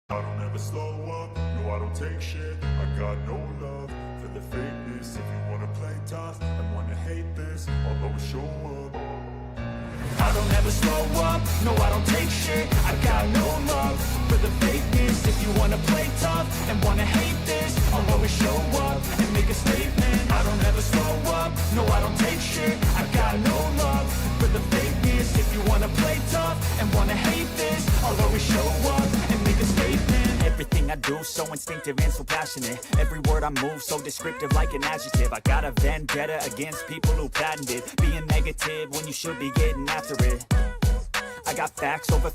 I don't ever slow up, no I don't take shit. I got no love for the fakeness. If you wanna play tough and wanna hate this, I'll always show up. I don't ever slow up, no I don't take shit. I got no love for the fakeness. If you wanna play tough and wanna hate this, I'll always show up and make a statement. I don't ever slow up, no I don't take shit. I got no love for the fakeness. If you wanna play tough and wanna hate this, I'll always show up and make a statement. Everything I do so instinctive and so passionate. Every word I move so descriptive like an adjective. I got a vendetta against people who patented being negative when you should be getting after it. I got facts over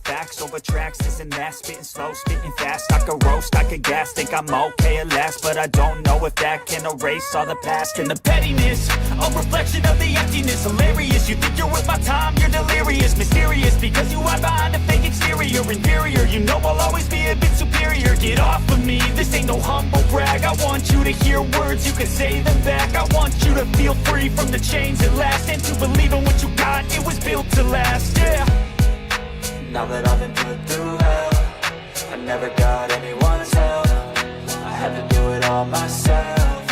tracks, this and that. Spitting slow, spitting fast. I could roast, I could gas. Think I'm okay at last, but I don't know if that can erase all the past. And the pettiness, a reflection of the emptiness. Hilarious, you think you're worth my time, you're delirious. Mysterious, because you hide behind a fake exterior. Inferior, you know I'll always be a bit superior. Get off of me, this ain't no humble brag. I want you to hear words, you can say them back. I want you to feel free from the chains at last, and to believe in what you got, it was built to last, yeah. Now that I've been put through hell, I never got anyone's help. I had to do it all myself.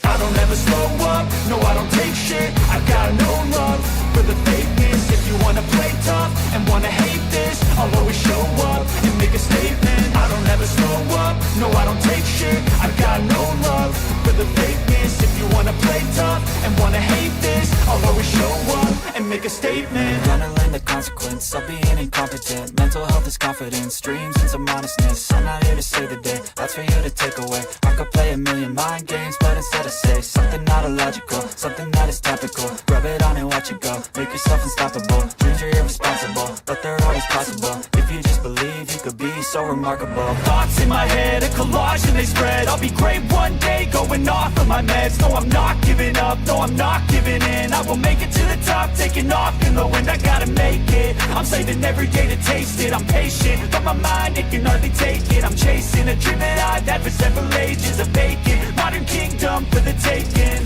I don't ever slow up, no I don't take shit. I got no love for the fakeness. If you wanna play tough and wanna hate this, I'll always show up and make a statement. I don't ever slow up, no I don't take shit. I got no love for the fakeness. If you wanna play tough and wanna hate this, I'll always show up and make a statement. Gonna learn the consequence of being incompetent. Mental health is confidence, dreams and some honestness. I'm not here to save the day, that's for you to take away. I could play a million mind games, but instead I say something not illogical, something that is topical. Rub it on and watch it go, make yourself unstoppable. Dreams are irresponsible, but they're always possible. If you just believe, you could be so remarkable. Thoughts in my head, a collage and they spread. I'll be great one day, going off of my meds. No, I'm not giving up, no, I'm not giving in. I will make it to the top, taking off in the wind. I gotta make it, I'm saving every day to taste it. I'm patient, but my mind, it can hardly take it. I'm chasing a dream that I've had for several ages. A vacant, modern kingdom for the taking.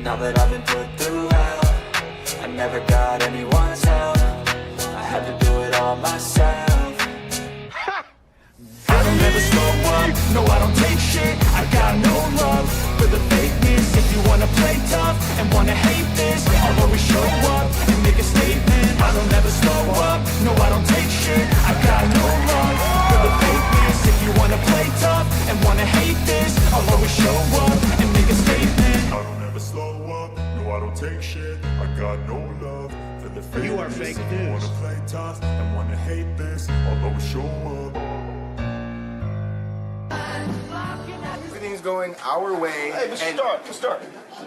Now that I've been put through hell, I never got anyone's help. I had to do it all myself. I don't ever slow up, no I don't take shit. I got no love for the fakeness. If you wanna play tough and wanna hate this, I'll always show up and make a statement. I don't ever slow up, no I don't take shit. I got no love for the fakeness. If you wanna play tough and wanna hate this, I'll always show up and make a statement. I don't ever slow up, no I don't take shit. I got no love for the fakeness. You are fake If you news. wanna play tough and wanna hate this, I'll always show up. Everything's going our way. Hey, Mr. Stark.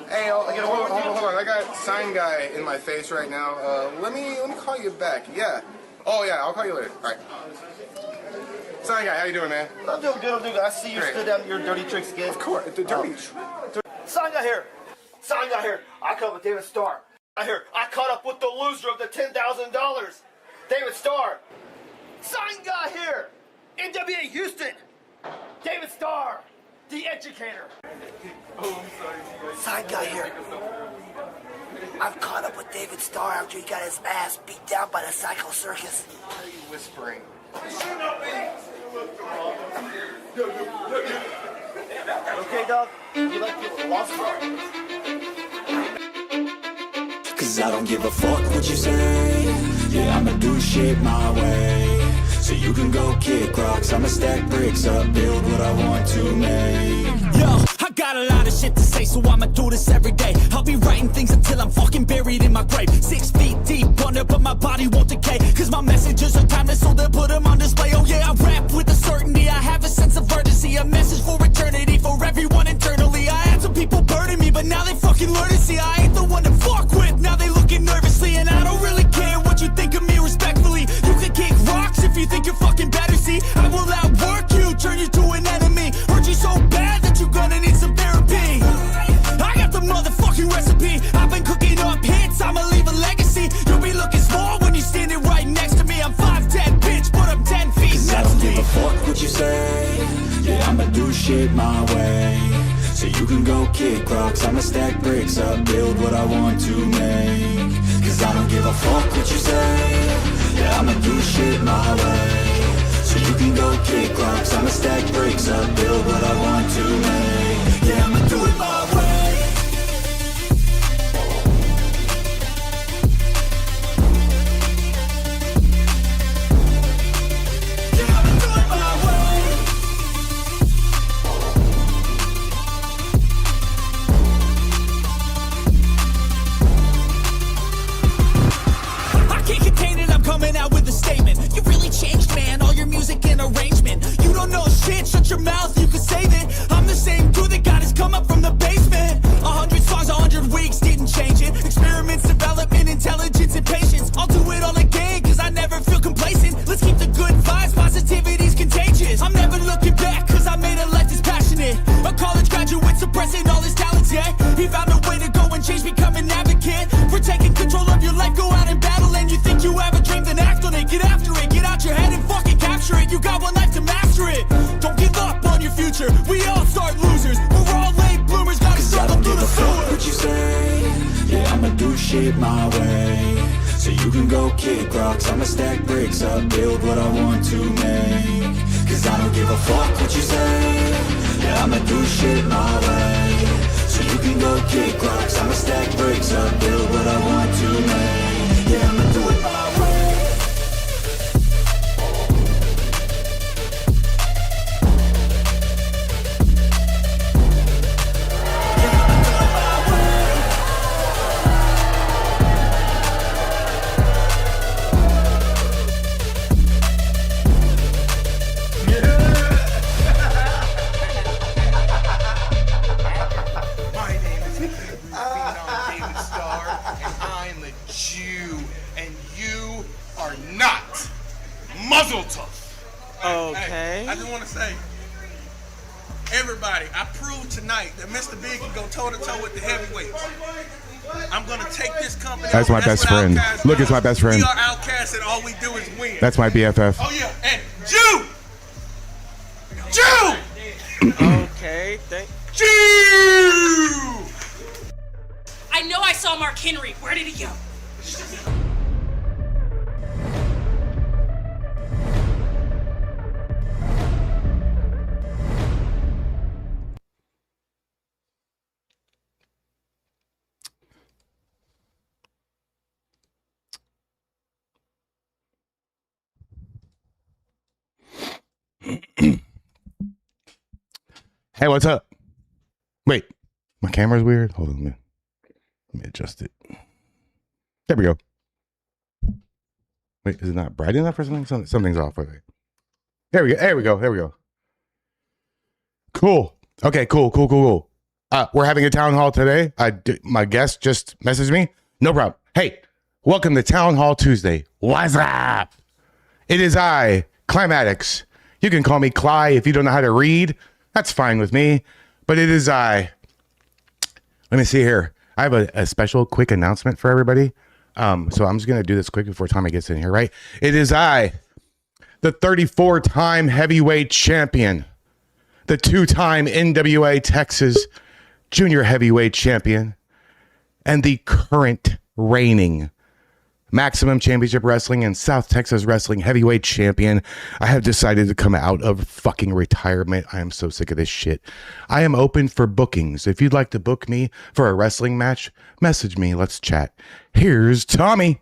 Hey, hold on. I got sign guy in my face right now. Let me call you back. Yeah. Oh yeah, I'll call you later. All right. Sign guy, how you doing, man? I'm doing good. I see you Great. stood down your dirty tricks again. Of course, the dirty. Sign got here. I come with David Starr. I caught up with the loser of the $10,000. David Starr. Sign got here. NWA Houston. David Starr. The educator. Sign got here. I've caught up with David Starr after he got his ass beat down by the Psycho Circus. Why are you whispering? Okay, dog? You like your philosopher? Cause I don't give a fuck what you say. Yeah, I'ma do shit my way. So you can go kick rocks, I'ma stack bricks up, build what I want to make. Yo, I got a lot of shit to say, so I'ma do this every day. I'll be writing things until I'm fucking buried in my grave. 6 feet deep under, but my body won't decay. Cause my messages are timeless, so they'll put them on display. Oh yeah, I rap with a certainty, I have a sense of urgency. A message for eternity, for everyone internally. I had some people burning me, but now they fucking learn to see I ain't the one to fuck with. Now they looking nervously, and I don't really care what you think of me respectfully. You can kick rocks if you think you're fucking better, see. I will outwork you, turn you to an enemy. Hurt you so bad that you're gonna need some therapy. I got the motherfucking recipe. I've been cooking up hits, I'ma leave a legacy. You'll be looking small when you're standing right next to me. I'm 5'10", bitch, but I'm 10 feet next to me. I don't give a fuck what you say. Yeah, I'ma do shit my way. So you can go kick rocks, I'ma stack bricks up, build what I want to make. Cause I don't give a fuck what you say. Yeah, I'ma do shit my way. So you can go kick rocks, I'ma stack bricks up, build what I want to make. Yeah, I'ma do it my way. Yeah, I'ma do it my way. I can't contain it, I'm coming out with a statement. You really changed, man, all your music and arrangement. You don't know shit, shut your mouth, you can save it. I'm the same dude that got his come up from the basement. 100 songs, 100 weeks, didn't change it. Experiments, development, intelligence, and patience. I'll do it all again, cause I never feel complacent. Let's keep the good vibes, positivity's contagious. I'm never looking back, cause I made a life that's passionate. A college graduate suppressing all his talents, yeah. He found a way to go and change, become an advocate. For taking control of your life, go out and battle. And you think you have a dream, then act on it. Get after it, get out your head and fucking capture it. You got one life to master it. Don't give up on your future, we all start losers. We're all late bloomers, gotta struggle through the sewer. What you say? Yeah, I'ma do shit my way. So you can go kick rocks, I'ma stack bricks up, build what I want to make. Cause I don't give a fuck what you say. Yeah, I'ma do shit my way. So you can go kick rocks, I'ma stack bricks up, build what I want to make. Yeah, I'ma do it my way. My name is David Starr, and I'm a Jew, and you are not muzzle tough. Okay. Hey, I just want to say, everybody, I proved tonight that Mr. Big can go toe-to-toe with the heavyweights. I'm going to take this company. That's my best friend. Look, it's my best friend. We are outcasts, and all we do is win. That's my BFF. Oh, yeah, and Jew! Okay, Jew! I know I saw Mark Henry. Where did he go? Hey, what's up? Wait, my camera's weird. Hold on, let me adjust it. There we go. Wait, is it not bright enough or something? Something's off with it. There we go. There we go. There we go. Cool. Okay, cool. We're having a town hall today. My guest just messaged me. No problem. Hey, welcome to Town Hall Tuesday. What's up? It is I, Climatics. You can call me Cly if you don't know how to read. That's fine with me. But it is I. Let me see here. I have a special quick announcement for everybody. So I'm just going to do this quick before Tommy gets in here, right? It is I, the 34-time heavyweight champion, the 2-time NWA Texas junior heavyweight champion, and the current reigning Maximum Championship Wrestling and South Texas Wrestling heavyweight champion. I have decided to come out of fucking retirement. I am so sick of this shit. I am open for bookings. If you'd like to book me for a wrestling match, message me. Let's chat. Here's Tommy.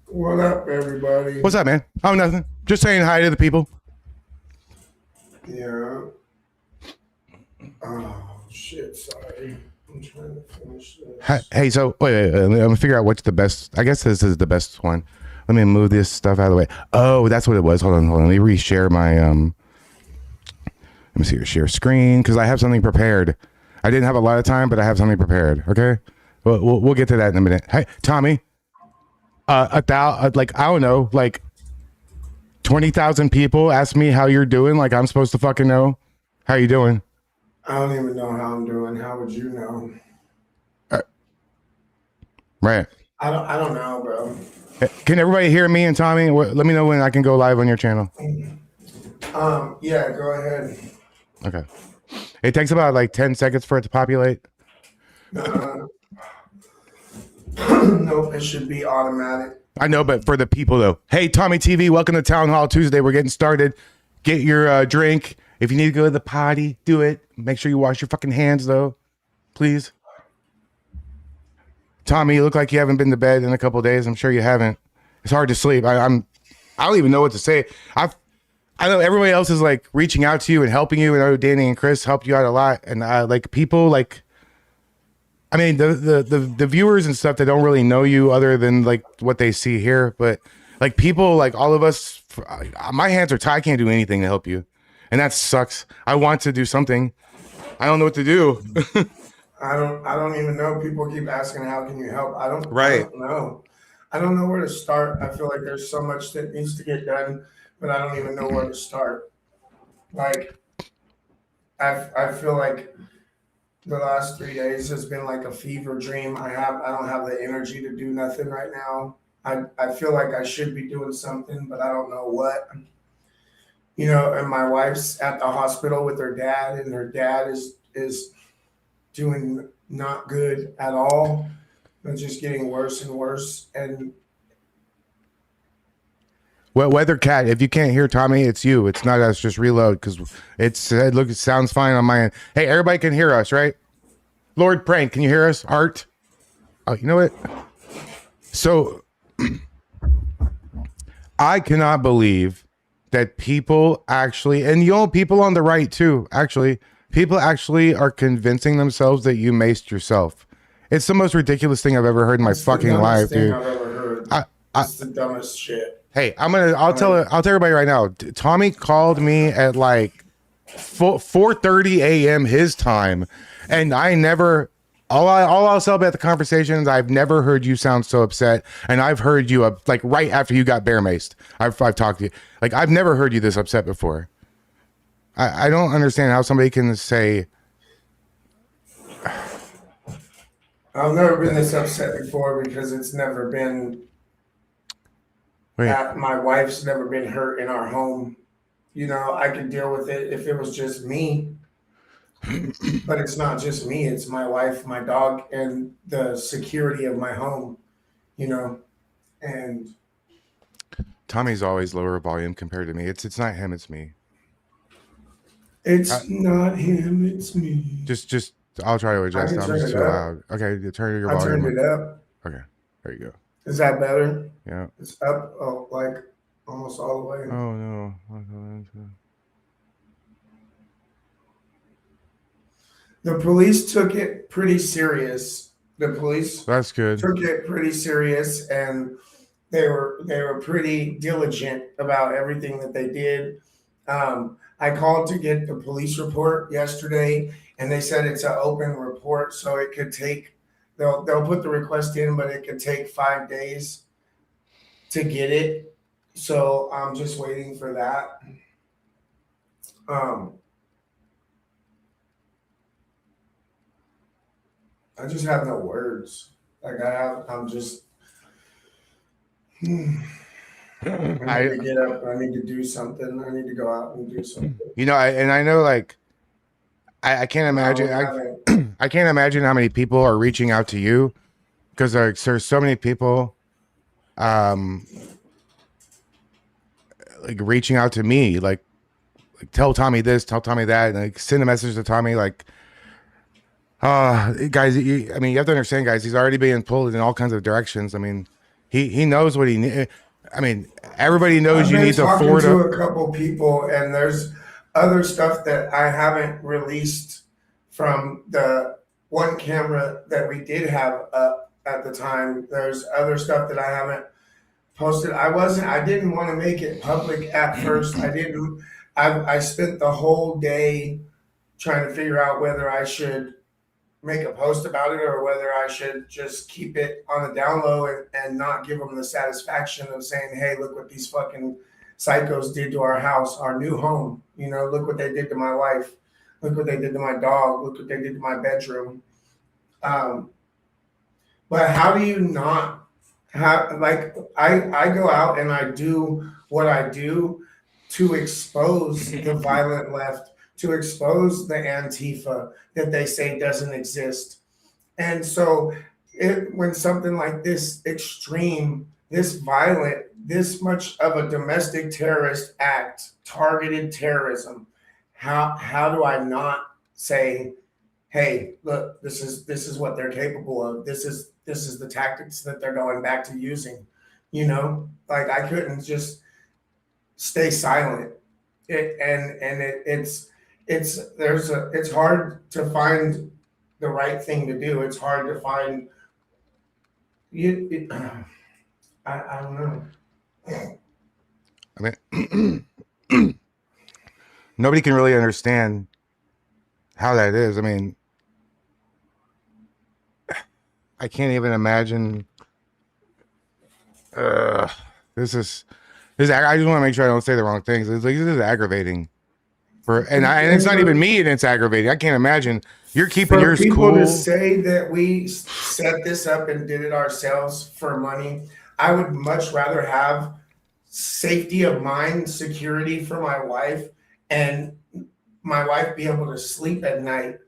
What up, everybody? What's up, man? Oh, nothing. Just saying hi to the people. Yeah. Oh, shit, sorry. I'm trying to finish this. Hey, so wait, I'm gonna figure out what's the best. I guess this is the best one. Let me move this stuff out of the way. Oh, that's what it was. Hold on. Let me reshare my Let me see your share screen because I have something prepared. I didn't have a lot of time, but I have something prepared. Okay, we'll get to that in a minute. Hey, Tommy, I don't know, like 20,000 people ask me how you're doing. Like I'm supposed to fucking know how you doing. I don't even know how I'm doing. How would you know? Right. I don't know, bro. Can everybody hear me and Tommy? Let me know when I can go live on your channel. Yeah, go ahead. Okay. It takes about like 10 seconds for it to populate. Nope, it should be automatic. I know, but for the people though. Hey, Tommy TV, welcome to Town Hall Tuesday. We're getting started. Get your drink. If you need to go to the potty, do it. Make sure you wash your fucking hands though, please. Tommy, you look like you haven't been to bed in a couple of days. I'm sure you haven't. It's hard to sleep. I don't even know what to say. I know everybody else is like reaching out to you and helping you. And I know Danny and Chris helped you out a lot. And like people like, I mean, the viewers and stuff that don't really know you other than like what they see here, but like people like all of us, my hands are tied. I can't do anything to help you, and that sucks. I want to do something. I don't know what to do. I don't even know. People keep asking, how can you help? I don't know. I don't know where to start. I feel like there's so much that needs to get done, but I don't even know where to start. Like, I feel like the last 3 days has been like a fever dream. I don't have the energy to do nothing right now. I feel like I should be doing something, but I don't know what. You know, and my wife's at the hospital with her dad, and her dad is doing not good at all. It's just getting worse and worse. And Well, Weather Cat, if you can't hear Tommy, it's you. It's not us. Just reload because it sounds fine on my end. Hey, everybody can hear us, right? Lord Prank, can you hear us? Art? Oh, you know what? So I cannot believe that people actually, and you know, people on the right too, actually, people actually are convincing themselves that you maced yourself. It's the most ridiculous thing I've ever heard in my fucking life, dude. I've ever heard. It's the dumbest shit. Hey, I'll tell everybody right now. Tommy called me at like 4:30 a.m. his time, and I never. All I'll say about the conversation is I've never heard you sound so upset, and I've heard you like right after you got bear maced. I've talked to you. Like I've never heard you this upset before. I don't understand how somebody can say. I've never been this upset before because it's never been. My wife's never been hurt in our home. You know, I could deal with it if it was just me. But it's not just me. It's my wife, my dog, and the security of my home, you know. And Tommy's always lower volume compared to me. It's not him, it's me. It's not him, it's me. Just I'll try to adjust. I'm just too loud. Okay, you turn your volume. I turned it up. Okay, there you go. Is that better? Yeah. It's up like almost all the way. Oh no. The police took it pretty serious. The police That's good. took it pretty serious, and they were pretty diligent about everything that they did. I called to get the police report yesterday, and they said it's an open report, so it could take. They'll put the request in, but it could take 5 days to get it. So I'm just waiting for that. I just have no words. Like I'm just. I need to get up. I need to do something. I need to go out and do something. You know, I know, like, I can't imagine. I can't imagine how many people are reaching out to you because there's so many people, like reaching out to me, like tell Tommy this, tell Tommy that, and like send a message to Tommy, like. Guys, I mean, you have to understand, guys, he's already being pulled in all kinds of directions. I mean, he knows what he needs. I mean, everybody knows you need to afford to a couple people, and there's other stuff that I haven't released from the one camera that we did have up at the time. There's other stuff that I haven't posted. I didn't want to make it public at first. I spent the whole day trying to figure out whether I should make a post about it or whether I should just keep it on the down low and not give them the satisfaction of saying, hey, look what these fucking psychos did to our house, our new home. You know, look what they did to my wife. Look what they did to my dog. Look what they did to my bedroom. But how do you not have, like, I go out and I do what I do to expose the violent left, to expose the Antifa that they say doesn't exist. And so when something like this extreme this violent, this much of a domestic terrorist act, targeted terrorism, how do I not say, hey, look, this is what they're capable of. This is the tactics that they're going back to using. You know, like I couldn't just stay silent. It's hard to find the right thing to do. It's hard to find you. I don't know. I mean, nobody can really understand how that is. I mean, I can't even imagine. This is. I just want to make sure I don't say the wrong things. It's like this is aggravating. And it's not even me, and it's aggravating. I can't imagine you're keeping yours people cool. To say that we set this up and did it ourselves for money, I would much rather have safety of mind, security for my wife, and my wife be able to sleep at night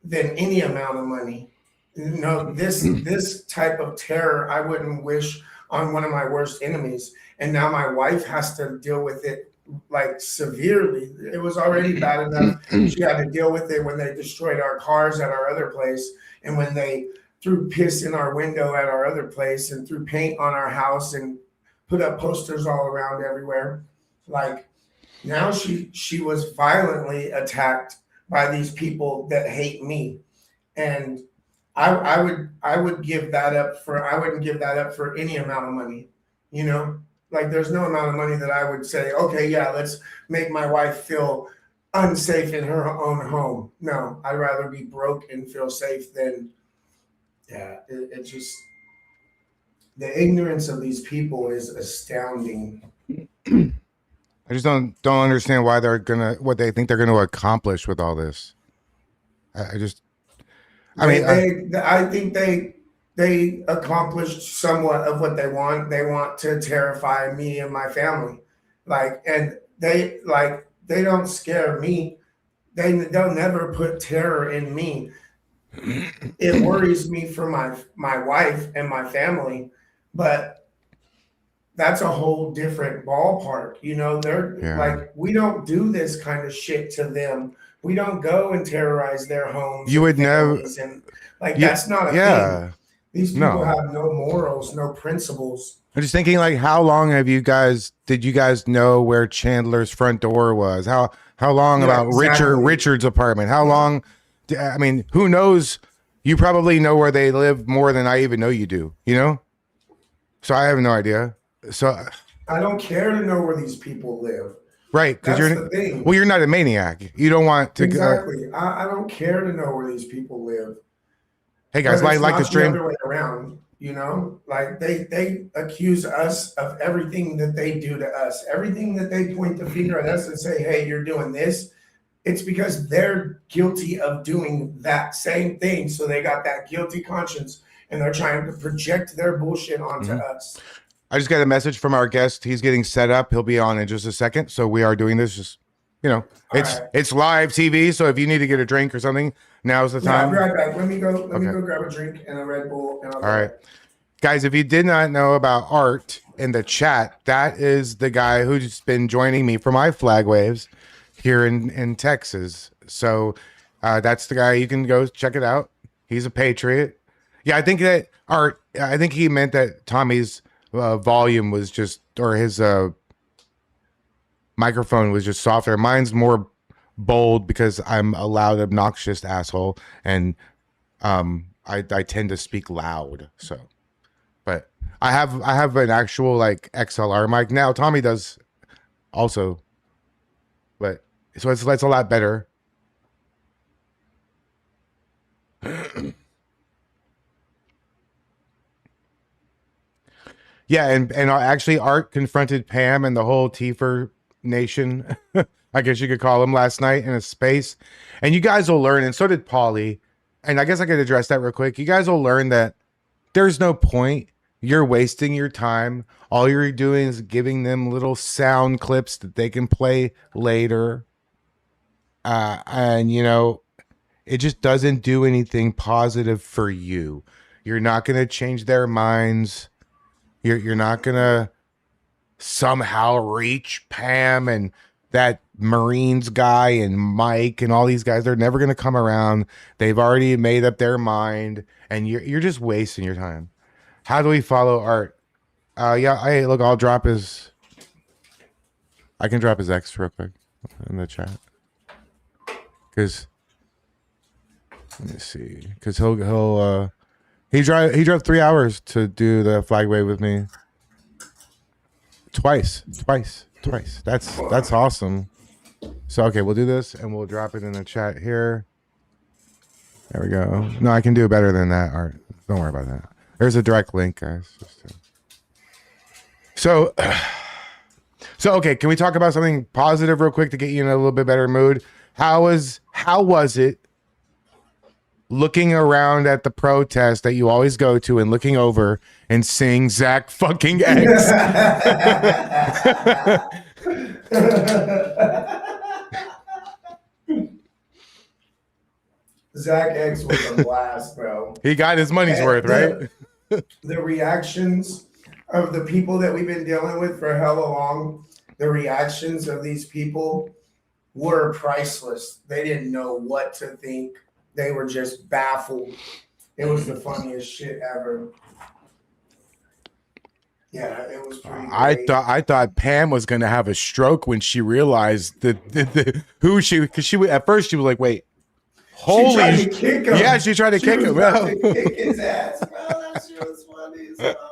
than any amount of money. No, this type of terror I wouldn't wish on one of my worst enemies. And now my wife has to deal with it like severely. It was already bad enough. She had to deal with it when they destroyed our cars at our other place, and when they threw piss in our window at our other place, and threw paint on our house and put up posters all around everywhere. Like now she was violently attacked by these people that hate me. And I wouldn't give that up for any amount of money, you know? Like there's no amount of money that I would say, okay, yeah, let's make my wife feel unsafe in her own home. No, I'd rather be broke and feel safe than, it just, the ignorance of these people is astounding. I just don't understand why what they think they're gonna accomplish with all this. I think they accomplished somewhat of what they want. They want to terrify me and my family. And they don't scare me. They'll never put terror in me. It worries me for my wife and my family, but that's a whole different ballpark. You know, we don't do this kind of shit to them. We don't go and terrorize their homes. You would never. That's not a thing. These people have no morals, no principles. I'm just thinking, like, how long did you guys know where Chandler's front door was? How long about Richard's apartment? How long? I mean, who knows? You probably know where they live more than I even know you do, you know? So I have no idea. So I don't care to know where these people live. Right, because you're not a maniac. You don't want to. Exactly. I don't care to know where these people live. Hey guys, like the stream. The other way around, you know, like they accuse us of everything that they do to us, everything that they point the finger at us and say, "Hey, you're doing this." It's because they're guilty of doing that same thing, so they got that guilty conscience, and they're trying to project their bullshit onto us. I just got a message from our guest. He's getting set up. He'll be on in just a second. So we are doing this. Just it's live TV. So if you need to get a drink or something, now's the time. I'll be right back. Let me go grab a drink and a Red Bull. And All right, guys. If you did not know about Art in the chat, that is the guy who's been joining me for my flag waves here in Texas. So that's the guy. You can go check it out. He's a patriot. Yeah, I think that Art. I think he meant that Tommy's volume was just, or his microphone was just softer. Mine's more bold because I'm a loud, obnoxious asshole, and I tend to speak loud. So, but I have an actual like XLR mic now. Tommy does also, but so it's a lot better. Yeah, and actually Art confronted Pam and the whole Tiefer Nation, I guess you could call them, last night in a space. And you guys will learn, and so did Polly, and I guess I could address that real quick. You guys will learn that there's no point. You're wasting your time. All you're doing is giving them little sound clips that they can play later. And, you know, it just doesn't do anything positive for you. You're not going to change their minds. You're not gonna somehow reach Pam and that Marines guy and Mike and all these guys. They're never gonna come around. They've already made up their mind, and you're just wasting your time. How do we follow Art? Yeah, hey, look, I can drop his X real quick in the chat. Cause let me see. Cause he drove 3 hours to do the flag wave with me. Twice. That's awesome. So okay, we'll do this and we'll drop it in the chat here. There we go. No, I can do better than that, Art. Don't worry about that. There's a direct link, guys. So okay, can we talk about something positive real quick to get you in a little bit better mood? How was it looking around at the protest that you always go to and looking over and seeing Zach fucking X? Zach X was a blast, bro. He got his money's worth, right? The reactions of the people that we've been dealing with for hella long, the reactions of these people were priceless. They didn't know what to think. They were just baffled. It was the funniest shit ever. Yeah, it was pretty great. I thought Pam was gonna have a stroke when she realized who she, because she at first she was like, wait, holy, she tried to kick him. Yeah, she tried to kick him. To kick his ass, bro. That shit was funny as fuck.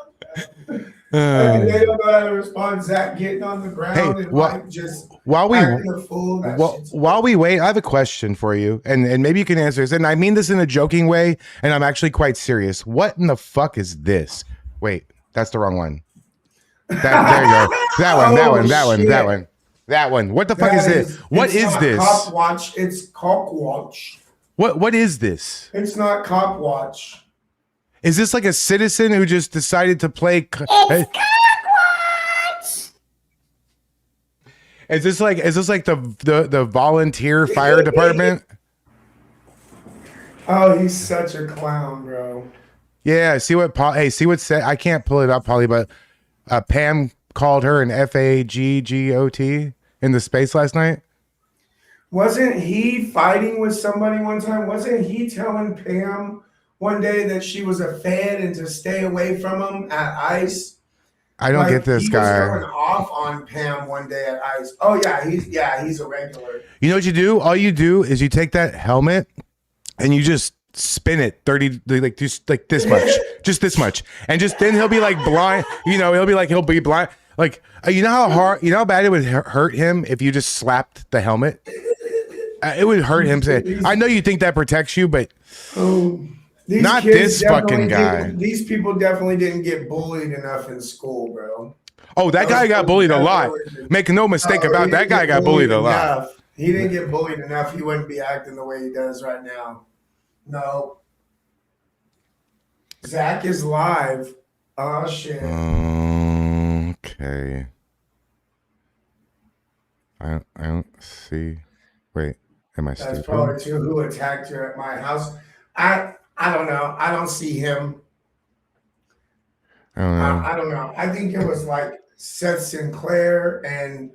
And they don't know how to respond. Zach getting on the ground and Mike just while we acting a fool. While we wait, I have a question for you, and maybe you can answer this. And I mean this in a joking way, and I'm actually quite serious. What in the fuck is this? Wait, that's the wrong one. There you go. That one. What the fuck is this? What is this? Cop watch. It's cop watch. What is this? It's not cop watch. Is this like a citizen who just decided to play? Is this like the volunteer fire department? Oh, he's such a clown, bro. Yeah. See what said. I can't pull it up, Polly, but Pam called her an FAGGOT in the space last night. Wasn't he fighting with somebody one time? Wasn't he telling Pam one day that she was a fan and to stay away from him at ICE? I don't get this guy. He was going off on Pam one day at ICE. Oh yeah, he's a regular. You know what you do? All you do is you take that helmet and you just spin it 30, like just like this much, just this much, and just then he'll be like blind. You know, he'll be blind. Like you know how bad it would hurt him if you just slapped the helmet. It would hurt him. I know you think that protects you, but not this fucking guy. These people definitely didn't get bullied enough in school, bro. Oh, that guy got bullied a lot. Make no mistake about that guy got bullied a lot. He didn't get bullied enough. He wouldn't be acting the way he does right now. No. Zach is live. Oh shit. Okay. I don't see. Wait, am I stupid? That's probably too who attacked her at my house. I don't know. I don't see him. I don't know. I think it was like Seth Sinclair and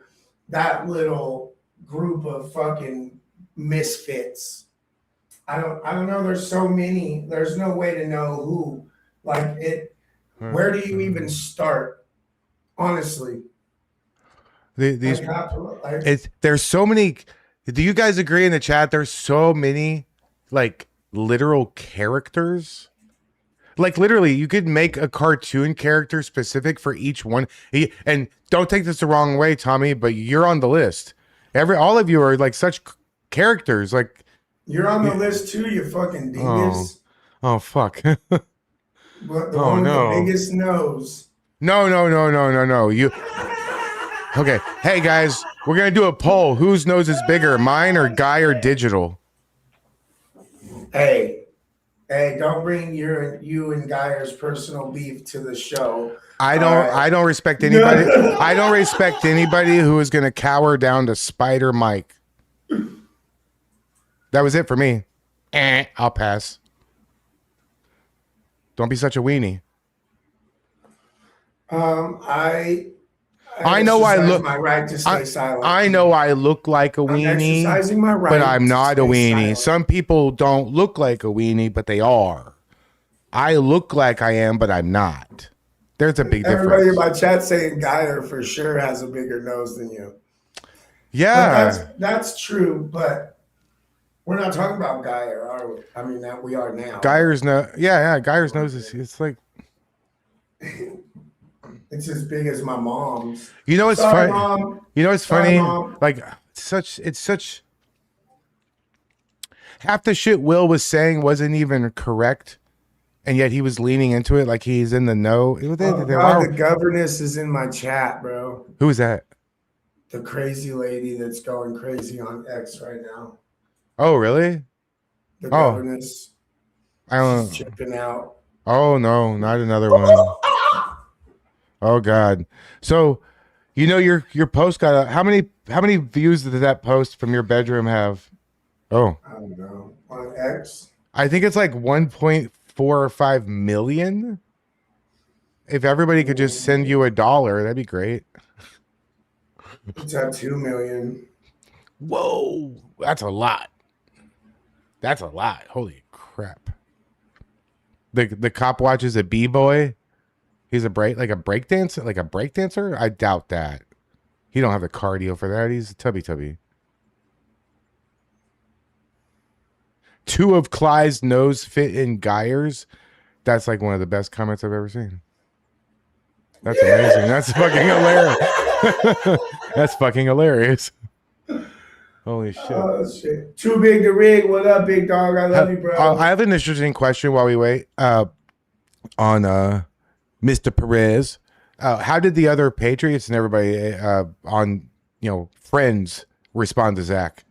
that little group of fucking misfits. I don't know. There's so many. There's no way to know who. Like it. Where do you even start? Honestly. There's so many. Do you guys agree in the chat? There's so many like literal characters. Like literally, you could make a cartoon character specific for each one. And don't take this the wrong way, Tommy, but you're on the list. All of you are like such characters. Like you're on the list too. You fucking dingus. Oh fuck. But the one with the biggest nose. No. You. Okay. Hey guys, we're gonna do a poll. Whose nose is bigger, mine or Guy or Digital? Hey, don't bring you and Guyer's personal beef to the show. I don't respect anybody. I don't respect anybody who is gonna cower down to Spider Mike. That was it for me. I'll pass. Don't be such a weenie. I know I exercise look. my right to stay silent. I know I look like a I'm weenie, exercising my right, but I'm to not a stay weenie. silent. Some people don't look like a weenie, but they are. I look like I am, but I'm not. There's a big Everybody in difference. my chat saying Geyer for sure has a bigger nose than you. But Yeah, that's true. But we're not talking about Geyer, are we? I mean, that we are now. Geyer's no. Yeah. Geyer's nose is. It's like. It's as big as my mom's. You know, it's Sorry, funny. Mom. You know, it's Sorry, funny. Mom. Like it's such. Half the shit Will was saying wasn't even correct, and yet he was leaning into it like he's in the know. Oh, God, the governess is in my chat, bro. Who is that? The crazy lady that's going crazy on X right now. Oh, really? The governess. I don't. She's chipping out. Oh no, not another one. Oh God. So, you know, your post got how many views did that post from your bedroom have? Oh, I don't know. On X? I think it's like 1.45 million. If everybody could just send you $1, that'd be great. It's at 2 million. Whoa, that's a lot. That's a lot. Holy crap. The cop watches a b-boy. He's a break dancer. I doubt that. He don't have the cardio for that. He's a tubby. 2 of Clyde's nose fit in Geyer's. That's like one of the best comments I've ever seen. That's amazing. That's fucking hilarious. That's fucking hilarious. Holy shit. Oh, shit. Too big to rig. What up, big dog? I love you, bro. I have an interesting question while we wait. On Mr. Perez. How did the other Patriots and everybody on Friends respond to Zach?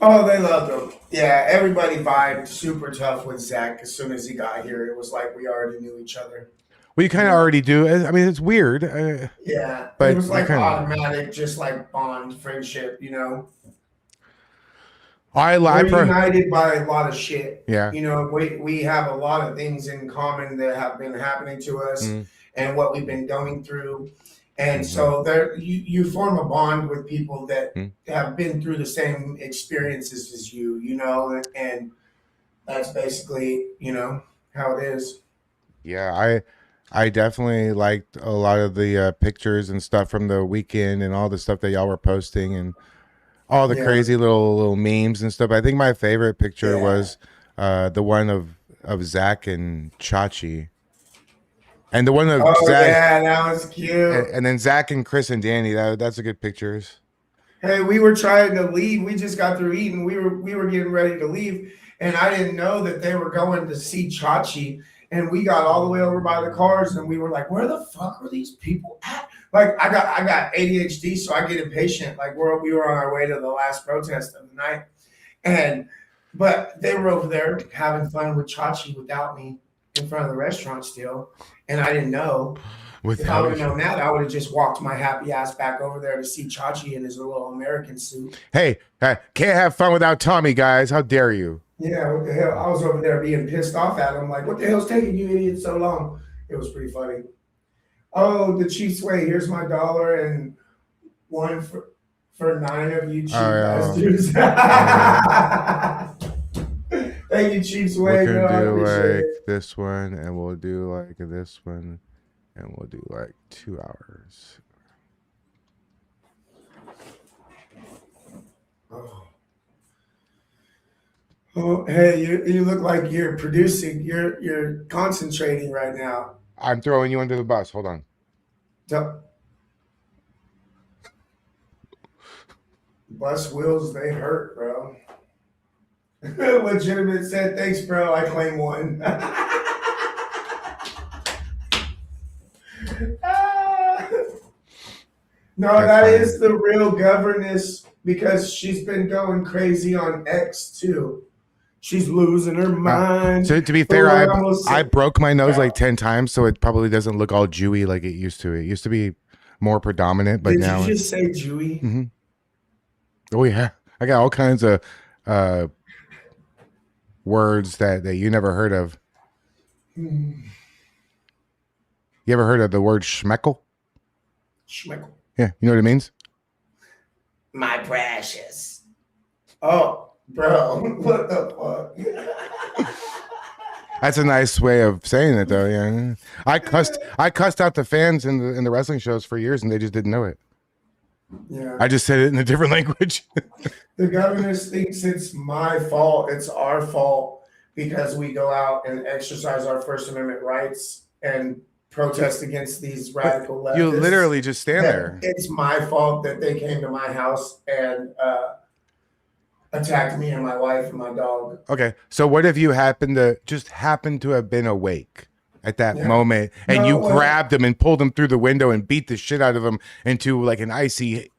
Oh, they loved him. Yeah, everybody vibed super tough with Zach as soon as he got here. It was like we already knew each other. Well, you kind of already do. I mean, it's weird. Yeah, but it was like kinda, automatic, just like bond friendship, you know. We're united by a lot of shit. Yeah. You know, we have a lot of things in common that have been happening to us and what we've been going through. And so there you form a bond with people that have been through the same experiences as you know, and that's basically, how it is. Yeah, I definitely liked a lot of the pictures and stuff from the weekend and all the stuff that y'all were posting and all the crazy little memes and stuff. I think my favorite picture was the one of Zach and Chachi. And the one of Zach. Yeah, that was cute. And then Zach and Chris and Danny. That's a good pictures. Hey, we were trying to leave. We just got through eating. We were getting ready to leave, and I didn't know that they were going to see Chachi. And we got all the way over by the cars, and we were like, "Where the fuck are these people at?" Like, I got ADHD, so I get impatient. Like, we were on our way to the last protest of the night, but they were over there having fun with Chachi without me in front of the restaurant still, and I didn't know. If I would have known that, I would have just walked my happy ass back over there to see Chachi in his little American suit. Hey, can't have fun without Tommy, guys. How dare you? Yeah, what the hell? I was over there being pissed off at him. Like, what the hell's taking you idiots so long? It was pretty funny. Oh, the Chiefs way. Here's my $1 and one for 9 of you cheap bastards. Thank you, Chiefs way. We can do like this one, and we'll do like this one, and we'll do like 2 hours. Oh, hey, you look like you're producing. You're concentrating right now. I'm throwing you under the bus. Hold on. Bus wheels, they hurt, bro. Legitimate said, thanks, bro. I claim one. No, that is the real governess because she's been going crazy on X too. She's losing her mind. So to be fair, I broke my nose like 10 times, so it probably doesn't look all Jewy like it used to. It used to be more predominant, but now. Did you just say Jewy? Mm-hmm. Oh yeah, I got all kinds of words that you never heard of. You ever heard of the word schmeckle? Schmeckle. Yeah, you know what it means? My precious. Oh, bro, what the fuck? That's a nice way of saying it, though. Yeah, I cussed out the fans in the wrestling shows for years, and they just didn't know it. Yeah, I just said it in a different language. the governor thinks it's my fault. It's our fault because we go out and exercise our First Amendment rights and protest against these radical leftists. You literally just stand there. It's my fault that they came to my house and attacked me and my wife and my dog. Okay, so what if you happened to have been awake at that moment, and you grabbed them and pulled them through the window and beat the shit out of them into like an icy,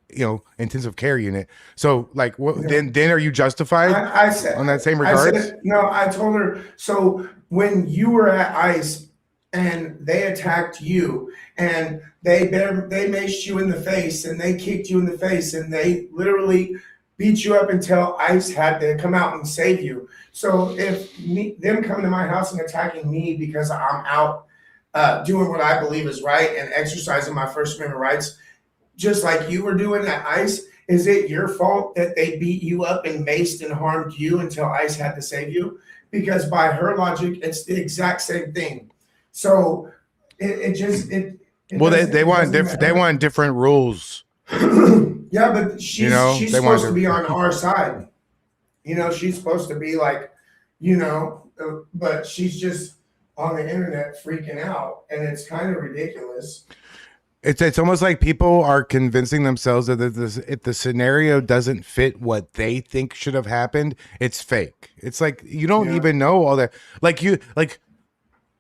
intensive care unit? So like, then are you justified? I said on that same regards? No, I told her. So when you were at ICE and they attacked you and they maced you in the face and they kicked you in the face and they literally beat you up until ICE had to come out and save you. So if them coming to my house and attacking me because I'm out doing what I believe is right and exercising my First Amendment rights, just like you were doing at ICE, is it your fault that they beat you up and maced and harmed you until ICE had to save you? Because by her logic, it's the exact same thing. So they want different rules. Yeah, but she's supposed to be on our side. She's supposed to be like, but she's just on the internet freaking out, and it's kind of ridiculous. It's almost like people are convincing themselves that if the scenario doesn't fit what they think should have happened, it's fake. It's like you don't even know all that.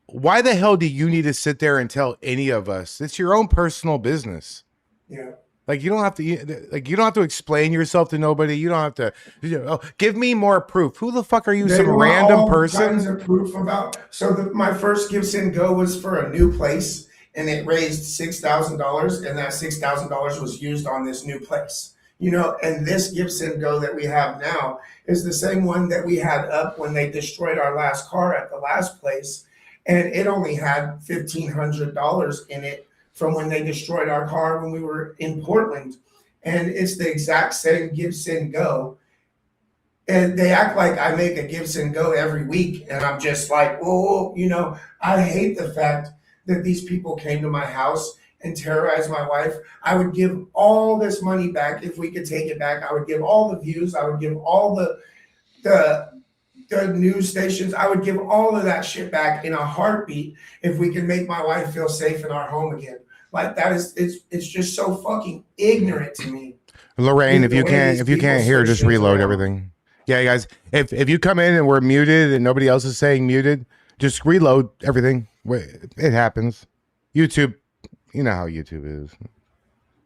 Why the hell do you need to sit there and tell any of us? It's your own personal business. Yeah. Like you don't have to explain yourself to nobody. You don't have to give me more proof. Who the fuck are you? Some random person? Kinds of proof about. So my first Give Send Go was for a new place, and it raised $6,000, and that $6,000 was used on this new place. And this Give Send Go that we have now is the same one that we had up when they destroyed our last car at the last place, and it only had $1,500 in it from when they destroyed our car when we were in Portland. And it's the exact same Give Send Go. And they act like I make a Give Send Go every week. And I'm just like, I hate the fact that these people came to my house and terrorized my wife. I would give all this money back if we could take it back. I would give all the views. I would give all the news stations. I would give all of that shit back in a heartbeat if we could make my wife feel safe in our home again. Like that is, it's just so fucking ignorant to me. Lorraine, if you can't hear, just reload everything. Yeah, guys, if you come in and we're muted and nobody else is saying muted, just reload everything. It happens. YouTube, you know how YouTube is.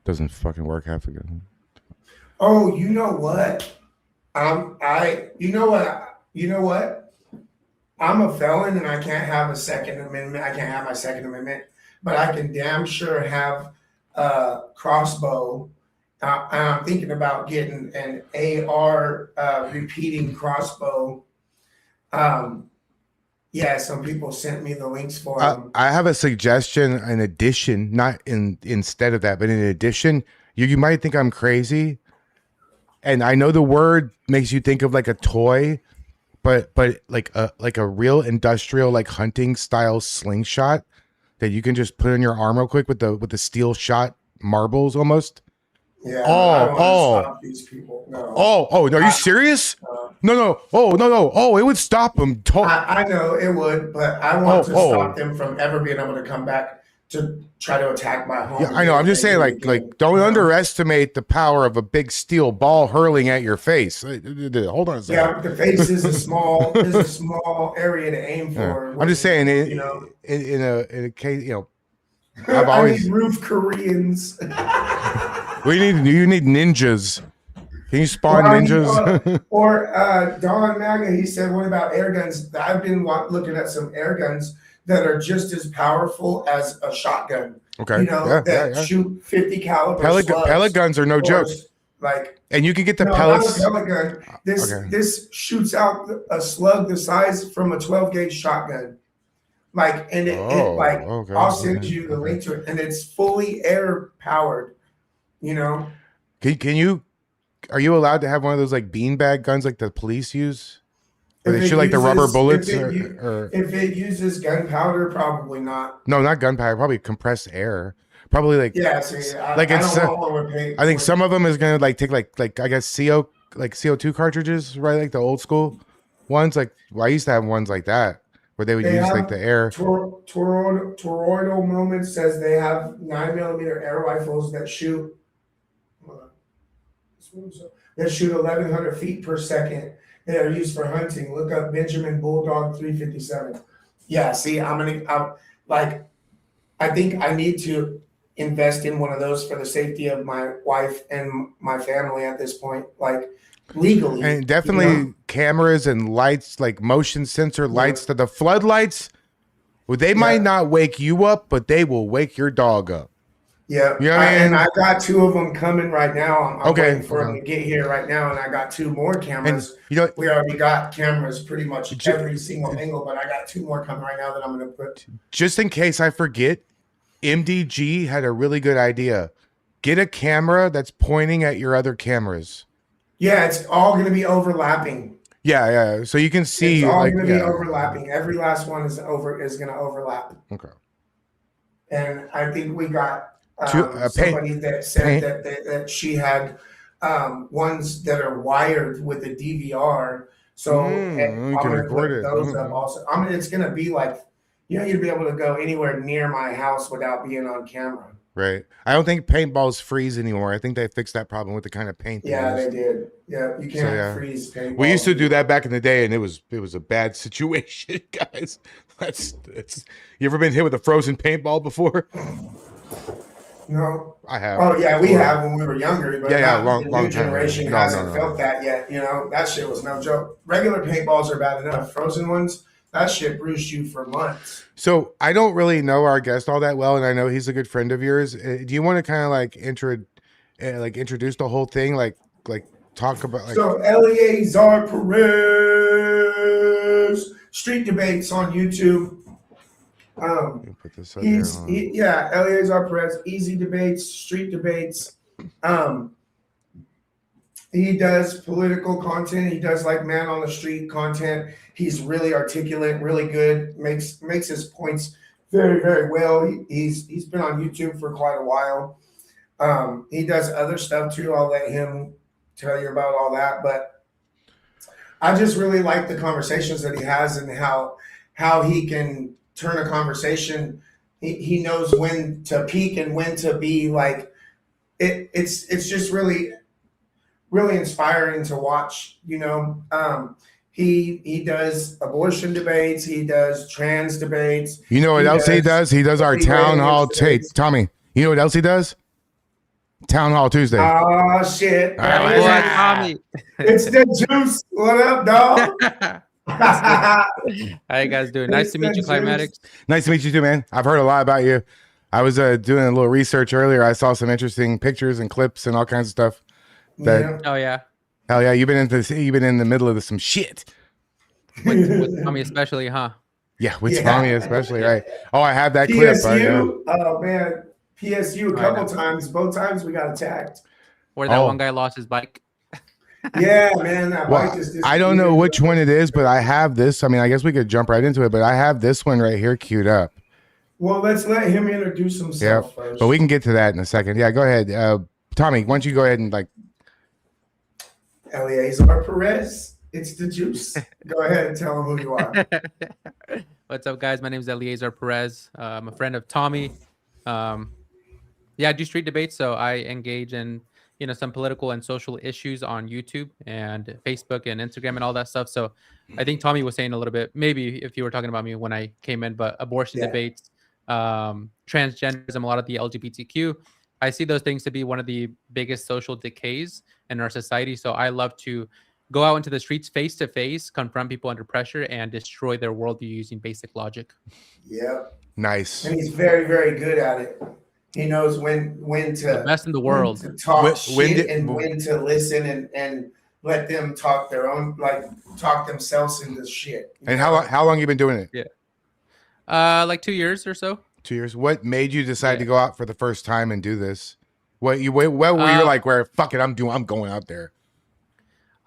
Doesn't fucking work half again. Oh, you know what? You know what? I'm a felon and I can't have a Second Amendment. I can't have my Second Amendment, but I can damn sure have a crossbow. I'm thinking about getting an AR repeating crossbow. Some people sent me the links for them. I have a suggestion in addition, not instead of that, but in addition, you might think I'm crazy. And I know the word makes you think of like a toy, but like a real industrial, like hunting style slingshot that you can just put in your arm real quick with the steel shot marbles almost. Yeah. Stop these people. No. Are you serious? No. Oh, it would stop them. I know it would, but I want to stop them from ever being able to come back to try to attack my home. Yeah, I know. I'm just saying, like, don't underestimate the power of a big steel ball hurling at your face. Hold on a second. Yeah, the face is a small area to aim for. I'm just saying, in a case, I've always need roof Koreans. You need ninjas. Can you spawn ninjas? or Don Maga, he said, what about air guns? I've been looking at some air guns that are just as powerful as a shotgun. Okay. Shoot 50 caliber pellet guns are no joke. And you can get the pellets. Not a pellet gun. This shoots out a slug the size from a 12 gauge shotgun. Like, and Okay. I'll send you the link to it, and it's fully air powered. You know, Can you? Are you allowed to have one of those like beanbag guns like the police use, where if they it shoot like the rubber uses bullets? if it uses gunpowder, probably not. No, not gunpowder. Probably compressed air. Probably like Yeah, see, like I it's. don't want one with paint. I think some of them is gonna like take like I guess CO2 cartridges, right? Like the old school ones. Like well, I used to have ones like that where they would They use have like the air. Toroidal Moments says they have 9mm air rifles that shoot. That shoot 1,100 feet per second. They are used for hunting. Look up Benjamin Bulldog 357. Yeah, see, I think I need to invest in one of those for the safety of my wife and my family at this point, like legally. And definitely cameras and lights, like motion sensor lights. To the floodlights, well, they might not wake you up, but they will wake your dog up. Yeah, you know what I mean? And I got 2 of them coming right now. I'm okay, waiting for them to get here right now, and I got 2 more cameras. And, we already got cameras pretty much every single angle, but I got 2 more coming right now that I'm going to put. Just in case I forget, MDG had a really good idea. Get a camera that's pointing at your other cameras. Yeah, it's all going to be overlapping. Yeah. So you can see. It's all going to be overlapping. Every last one is going to overlap. Okay. And I think we got somebody that said that she had ones that are wired with a DVR. So I'm going to put those up also. I mean, it's going to be like, you'd be able to go anywhere near my house without being on camera. Right. I don't think paintballs freeze anymore. I think they fixed that problem with the kind of paint. Yeah, they did. Yeah, you can't freeze paintballs. We used to do that back in the day, and it was a bad situation, guys. You ever been hit with a frozen paintball before? No, I have. Oh yeah, we have when we were younger. But long new generation hasn't felt that yet. That shit was no joke. Regular paintballs are bad enough. Frozen ones, that shit bruised you for months. So I don't really know our guest all that well, and I know he's a good friend of yours. Do you want to kind of like introduce the whole thing, like talk about like? So Eleazar Perez street debates on YouTube. Put this up Eleazar Perez, easy debates, street debates. He does political content. He does like man on the street content. He's really articulate, really good. Makes his points very, very well. He's been on YouTube for quite a while. He does other stuff too. I'll let him tell you about all that. But I just really like the conversations that he has and how he can turn a conversation. He knows when to peak and when to be like it's just really inspiring to watch. He does abortion debates, he does trans debates. You know what else he does? He does our town hall tape. Tommy, you know what else he does? Town Hall Tuesday. Oh shit. Tommy. It's the juice. What up, dog? How you guys doing? Nice to meet you, Climatics. Nice to meet you too, man. I've heard a lot about you. I was doing a little research earlier. I saw some interesting pictures and clips and all kinds of stuff. Oh yeah. Hell yeah, you've been in the middle of some shit. With Tommy especially, huh? Yeah, with Tommy especially, right? Oh, I have that clip. PSU. Oh man, PSU a couple times. Both times we got attacked. Or that one guy lost his bike. Yeah, man, that bike just I don't know which one it is, but I have this. I mean, I guess we could jump right into it, but I have this one right here queued up. Well, let's let him introduce himself first. But we can get to that in a second. Yeah, go ahead. Tommy, why don't you go ahead and like. Eleazar Perez, it's the juice. Go ahead and tell him who you are. What's up, guys? My name is Eleazar Perez. I'm a friend of Tommy. I do street debates, so I engage in some political and social issues on YouTube and Facebook and Instagram and all that stuff. So I think Tommy was saying a little bit, maybe if you were talking about me when I came in, but abortion debates, transgenderism, a lot of the LGBTQ. I see those things to be one of the biggest social decays in our society. So I love to go out into the streets face to face, confront people under pressure, and destroy their worldview using basic logic. Yep. Nice. And he's very, very good at it. He knows when to the best in the world to talk shit and when to listen and let them talk their own, like talk themselves into shit. And how long you been doing it? Yeah. Like 2 years or so. 2 years. What made you decide Yeah. to go out for the first time and do this? What were you like? Where fuck it, I'm going out there.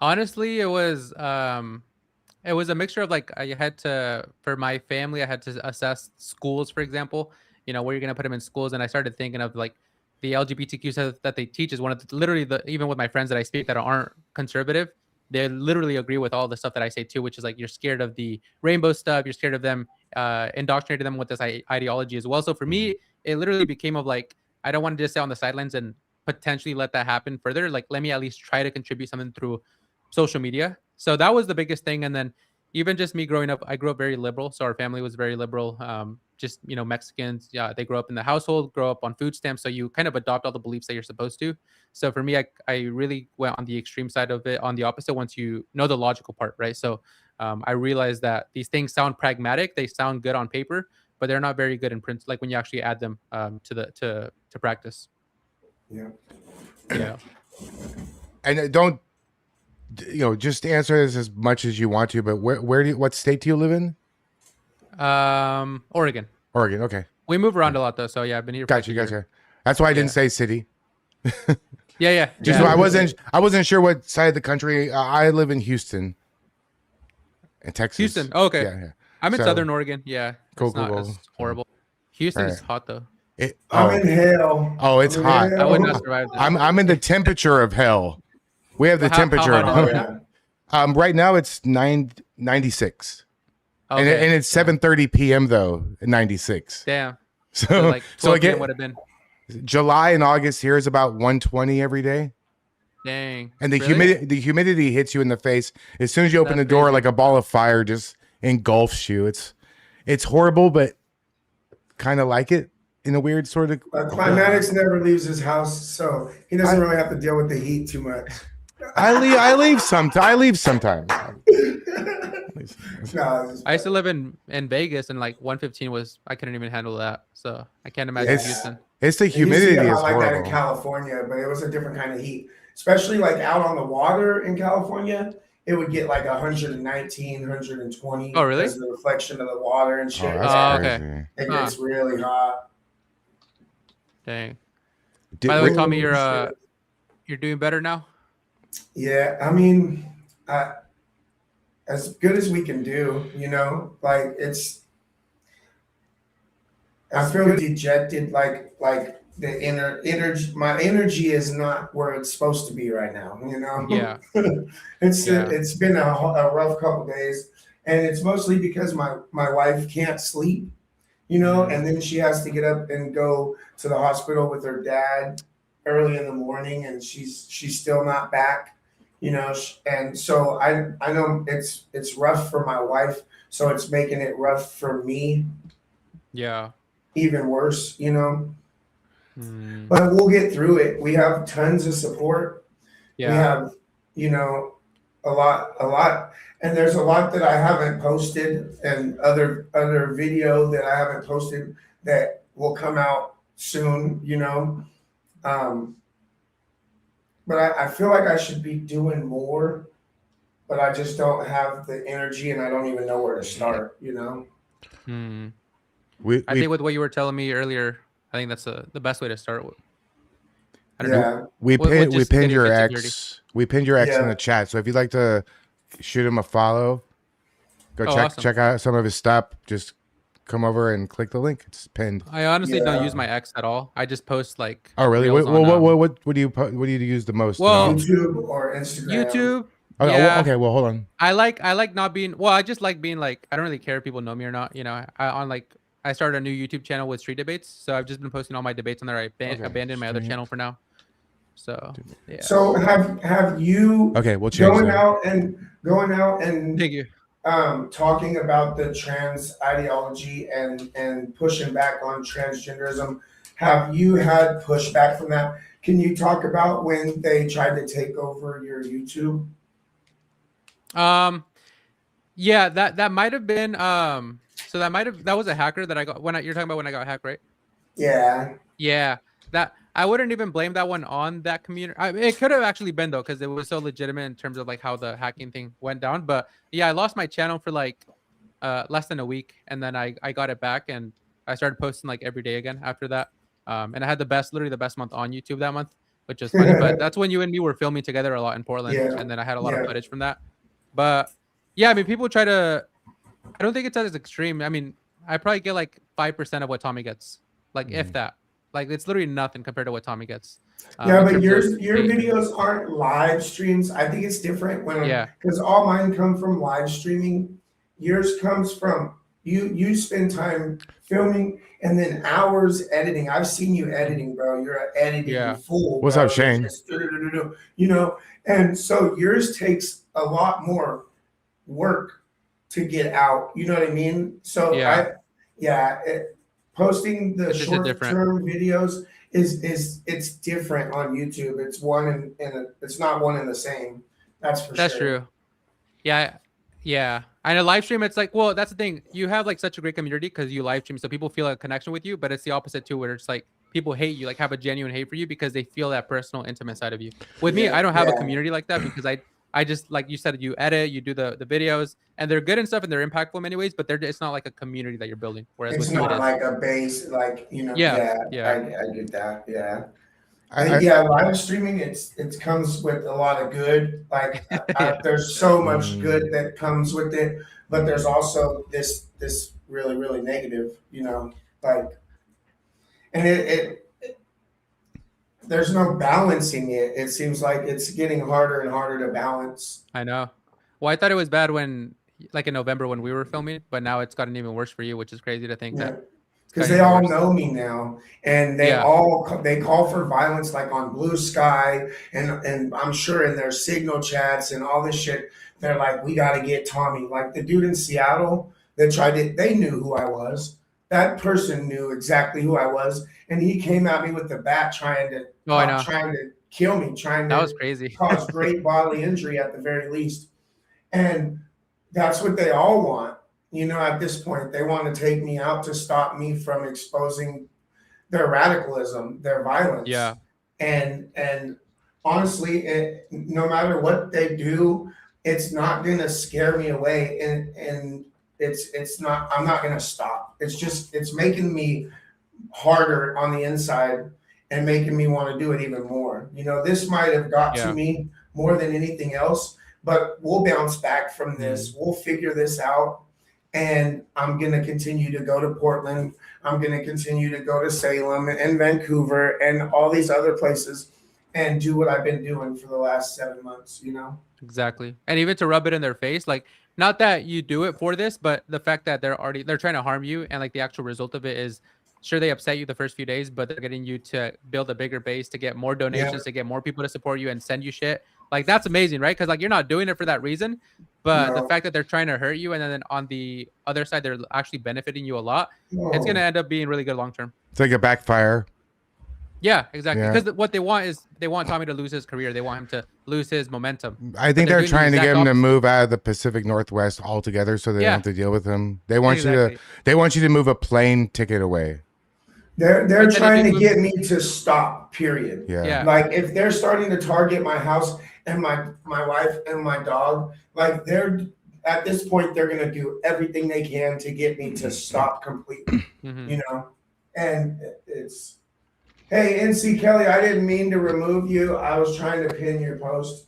Honestly, it was a mixture of like I had to for my family I had to assess schools, for example, where you're gonna put them in schools, and I started thinking of like the LGBTQ stuff that they teach is one of literally even with my friends that I speak that aren't conservative, they literally agree with all the stuff that I say too, which is like you're scared of the rainbow stuff, you're scared of them indoctrinating them with this ideology as well. So for me, it literally became of like I don't want to just sit on the sidelines and potentially let that happen further. Like let me at least try to contribute something through social media. So that was the biggest thing. And then even just me growing up, I grew up very liberal. So our family was very liberal. Just, Mexicans, yeah, they grow up in the household, grow up on food stamps. So you kind of adopt all the beliefs that you're supposed to. So for me, I really went on the extreme side of it, on the opposite, once you know the logical part, right? So I realized that these things sound pragmatic. They sound good on paper, but they're not very good in print. Like when you actually add them to practice. Yeah. Yeah. And don't, just answer this as much as you want to, but what state do you live in? Oregon. Oregon. Okay. We move around a lot though. So yeah, I've been here. Gotcha. That's why I didn't say city. Yeah. Just so I wasn't sure what side of the country. I live in Houston, in Texas. Houston. Oh, okay. Yeah. I'm in Southern Oregon. Yeah. Cool. It's horrible. Houston is hot though. I'm in hell. Oh, it's hot. I would not survive that. I'm in the temperature of hell. We have the temperature how hot is it of hell. Right now it's 96. Okay. And it's 7:30 p.m. though, at 96. Damn. So like 12 again, would have been. July and August here is about 120 every day. Dang. And the Really? humidity hits you in the face as soon as you open That's the door, crazy. like a ball of fire just engulfs you. It's horrible, but kind of like it in a weird sort of. Climatics never leaves his house, so he doesn't really have to deal with the heat too much. I leave sometimes. No, I used to live in Vegas, and like 115 was I couldn't even handle that. So I can't imagine Houston. It's the it used to humidity be a is lot like that in horrible. California, but it was a different kind of heat. Especially like out on the water in California, it would get like 119, 120. Oh, really? Because of the reflection of the water and shit. that's Oh, crazy. okay. It gets really hot. Dang. Did- By the way, wait- Tommy, Shit. you're doing better now. Yeah, I mean, as good as we can do, like I feel dejected, like the energy, my energy is not where it's supposed to be right now, Yeah. It's been a rough couple days, and it's mostly because my wife can't sleep, and then she has to get up and go to the hospital with her dad early in the morning, and she's still not back, and so I know it's rough for my wife, so it's making it rough for me Yeah. even worse, Hmm. but we'll get through it. We have tons of support. Yeah. We have, a lot, and there's a lot that I haven't posted, and other video that I haven't posted that will come out soon, but I feel like I should be doing more, but I just don't have the energy, and I don't even know where to start, Hmm. We, I think with what you were telling me earlier, I think that's the best way to start with. I don't know. Yeah. we What- pinned what just your getting ex. We pinned your ex in Yeah. the chat. So if you'd like to shoot him a follow, go Oh, check awesome. check out some of his stuff. Just come over and click the link. It's pinned. I honestly don't Yeah. use my ex at all. I just post like. Oh really? reels What on, do you use the most? Well, YouTube or Instagram. YouTube. Oh, Yeah. okay. Well, hold on. I like not being. Well, I just like being like. I don't really care if people know me or not. I started a new YouTube channel with street debates, so I've just been posting all my debates on there. I abandoned my other Street. channel for now. So yeah. So have you Okay, we'll change going that. out and Thank you. talking about the trans ideology and pushing back on transgenderism? Have you had pushback from that? Can you talk about when they tried to take over your YouTube? Yeah, that might have been so that was a hacker that I got you're talking about when I got hacked, right? Yeah. Yeah, that I wouldn't even blame that one on that community. It could have actually been though, because it was so legitimate in terms of like how the hacking thing went down. But yeah, I lost my channel for like less than a week, and then I got it back, and I started posting like every day again after that. And I had literally the best month on YouTube that month, which is funny. But that's when you and me were filming together a lot in Portland, Yeah. and then I had a lot Yeah. of footage from that. But yeah, I mean, people try to. I don't think it's as extreme. I mean, I probably get like 5% of what Tommy gets, like if that. Like it's literally nothing compared to what Tommy gets. Yeah, in but terms your of engagement. videos aren't live streams. I think it's different when Yeah. because all mine come from live streaming. Yours comes from you spend time filming and then hours editing. I've seen you editing, bro. You're an editing fool. What's bro. up, Shane? Just you know, and so yours takes a lot more work to get out. You know what I mean? So posting the It's just short different. term videos is it's different on YouTube. It's one and it's not one and the same. That's for That's sure. true. Yeah. Yeah. And a live stream, it's like, well, that's the thing. You have like such a great community because you live stream, so people feel a connection with you, but it's the opposite too, where it's like people hate you, like have a genuine hate for you because they feel that personal, intimate side of you. With me, I don't have a community like that because I just, like you said, you edit, you do the videos, and they're good and stuff, and they're impactful in many ways, but it's not like a community that you're building. Whereas It's with you, not it is. like a base, like Yeah. I get that. Yeah. Live streaming, it comes with a lot of good. Like there's so much good that comes with it, but there's also this really, really negative, like, and it there's no balancing it. It seems like it's getting harder and harder to balance. I know. Well, I thought it was bad when, like in November when we were filming, but now it's gotten even worse for you, which is crazy to think that. Because they all know me now, and they call for violence, like on Blue Sky, and I'm sure in their signal chats and all this shit. They're like, we got to get Tommy. Like the dude in Seattle that they knew who I was. That person knew exactly who I was, and he came at me with the bat, trying to kill me, that was crazy. cause great bodily injury at the very least. And that's what they all want. At this point, they want to take me out to stop me from exposing their radicalism, their violence. Yeah. And honestly, no matter what they do, it's not going to scare me away. And it's not, I'm not going to stop. It's making me harder on the inside and making me want to do it even more. This might have got to me more than anything else, but we'll bounce back from this. We'll figure this out. And I'm going to continue to go to Portland. I'm going to continue to go to Salem and Vancouver and all these other places and do what I've been doing for the last 7 months, Exactly. And even to rub it in their face, like, not that you do it for this, but the fact that they're trying to harm you, and like the actual result of it is, sure, they upset you the first few days, but they're getting you to build a bigger base, to get more donations, to get more people to support you and send you shit. Like, that's amazing, right? Because like you're not doing it for that reason, but the fact that they're trying to hurt you, and then on the other side they're actually benefiting you a lot, it's gonna end up being really good long term. It's like a backfire. Yeah, exactly. Because what they want is they want Tommy to lose his career. They want him to lose his momentum. I think they're trying to get him to move out of the Pacific Northwest altogether, so they don't have to deal with him. They want you to move a plane ticket away. They're trying to get me to stop, period. Yeah. Like if they're starting to target my house and my wife and my dog, like at this point they're gonna do everything they can to get me to stop completely. And it's, hey, NC Kelly, I didn't mean to remove you. I was trying to pin your post.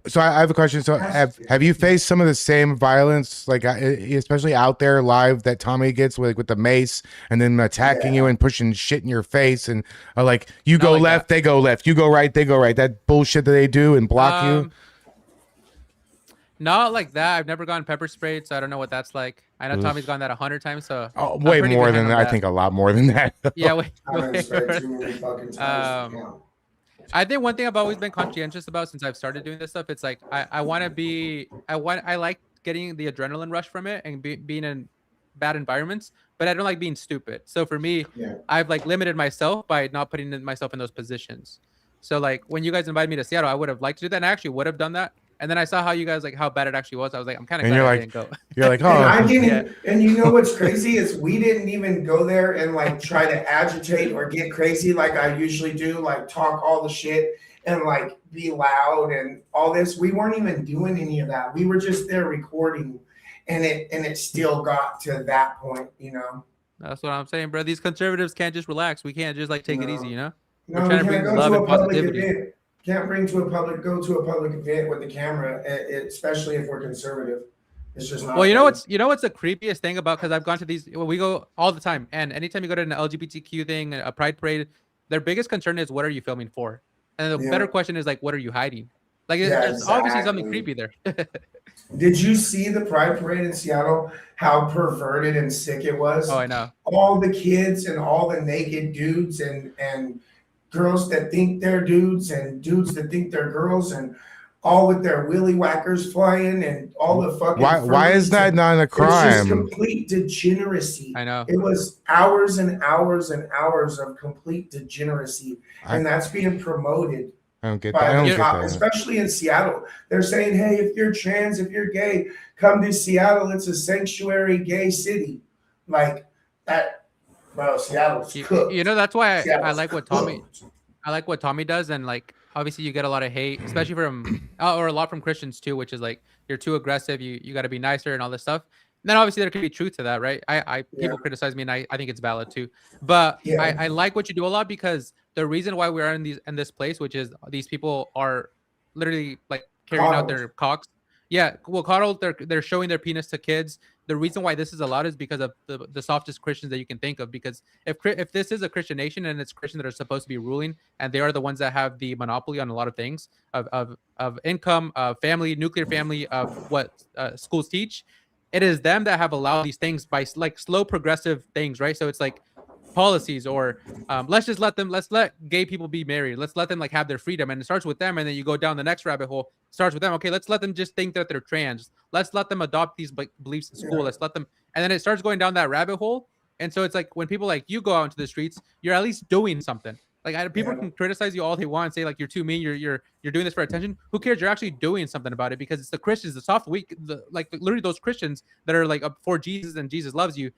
So I have a question. So have you faced some of the same violence, like especially out there live, that Tommy gets with the mace and then attacking you and pushing shit in your face, and like you go left, they go left, you go right, they go right, that bullshit that they do and block you? Not like that. I've never gotten pepper sprayed, so I don't know what that's like. I know Tommy's gone that 100 times, so way more than that. I think a lot more than that. Yeah, way I think one thing I've always been conscientious about since I've started doing this stuff, it's like I like getting the adrenaline rush from it and being in bad environments, but I don't like being stupid. So for me, I've like limited myself by not putting myself in those positions. So like when you guys invited me to Seattle, I would have liked to do that, and I actually would have done that. And then I saw how you guys, like, how bad it actually was. I was like, I'm kind of glad I didn't go. You're like, oh. And I didn't, and you know what's crazy is we didn't even go there and like try to agitate or get crazy like I usually do, like talk all the shit and like be loud and all this. We weren't even doing any of that. We were just there recording. and it still got to that point, you know. That's what I'm saying, bro. These conservatives can't just relax. We can't just like take it easy, you know. No, We're trying to bring go love to and a public positivity. event. Can't go to a public event with the camera, especially if we're conservative. It's just not. Well, you know what's the creepiest thing about, because I've gone to these, we go all the time, and anytime you go to an LGBTQ thing, a pride parade, their biggest concern is what are you filming for, and the better question is like what are you hiding? Like there's obviously something creepy there. Did you see the pride parade in Seattle? How perverted and sick it was. Oh, I know. All the kids and all the naked dudes and girls that think they're dudes and dudes that think they're girls and all with their willy whackers flying and all the fucking. Why is that not a crime? It's just complete degeneracy. I know. It was hours and hours and hours of complete degeneracy, and that's being promoted. I don't get by that. the top, especially in Seattle. They're saying, hey, if you're trans, if you're gay, come to Seattle. It's a sanctuary gay city. Like that, bro, Seattle's cooked. You know, that's why I like what Tommy does, and like obviously you get a lot of hate, especially from or a lot from Christians too, which is like you're too aggressive, you got to be nicer and all this stuff. And then obviously there could be truth to that, right? People criticize me, and I think it's valid too. But I like what you do a lot, because the reason why we are in this place, which is these people are literally like carrying out their cocks. Yeah, well, coddled. They're showing their penis to kids. The reason why this is allowed is because of the softest Christians that you can think of. Because if this is a Christian nation and it's Christians that are supposed to be ruling, and they are the ones that have the monopoly on a lot of things of income, family, nuclear family, of what schools teach, it is them that have allowed these things by like slow progressive things, right? So it's like policies, or let's let gay people be married, let's let them like have their freedom, and it starts with them, and then you go down the next rabbit hole, starts with them. Okay, let's let them just think that they're trans, let's let them adopt these beliefs in school, let's let them, and then it starts going down that rabbit hole. And so it's like when people like you go out into the streets, you're at least doing something. Like people can criticize you all they want and say like you're too mean, you're doing this for attention. Who cares? You're actually doing something about it, because it's the Christians, the soft weak, like literally those Christians that are like for Jesus and Jesus loves you,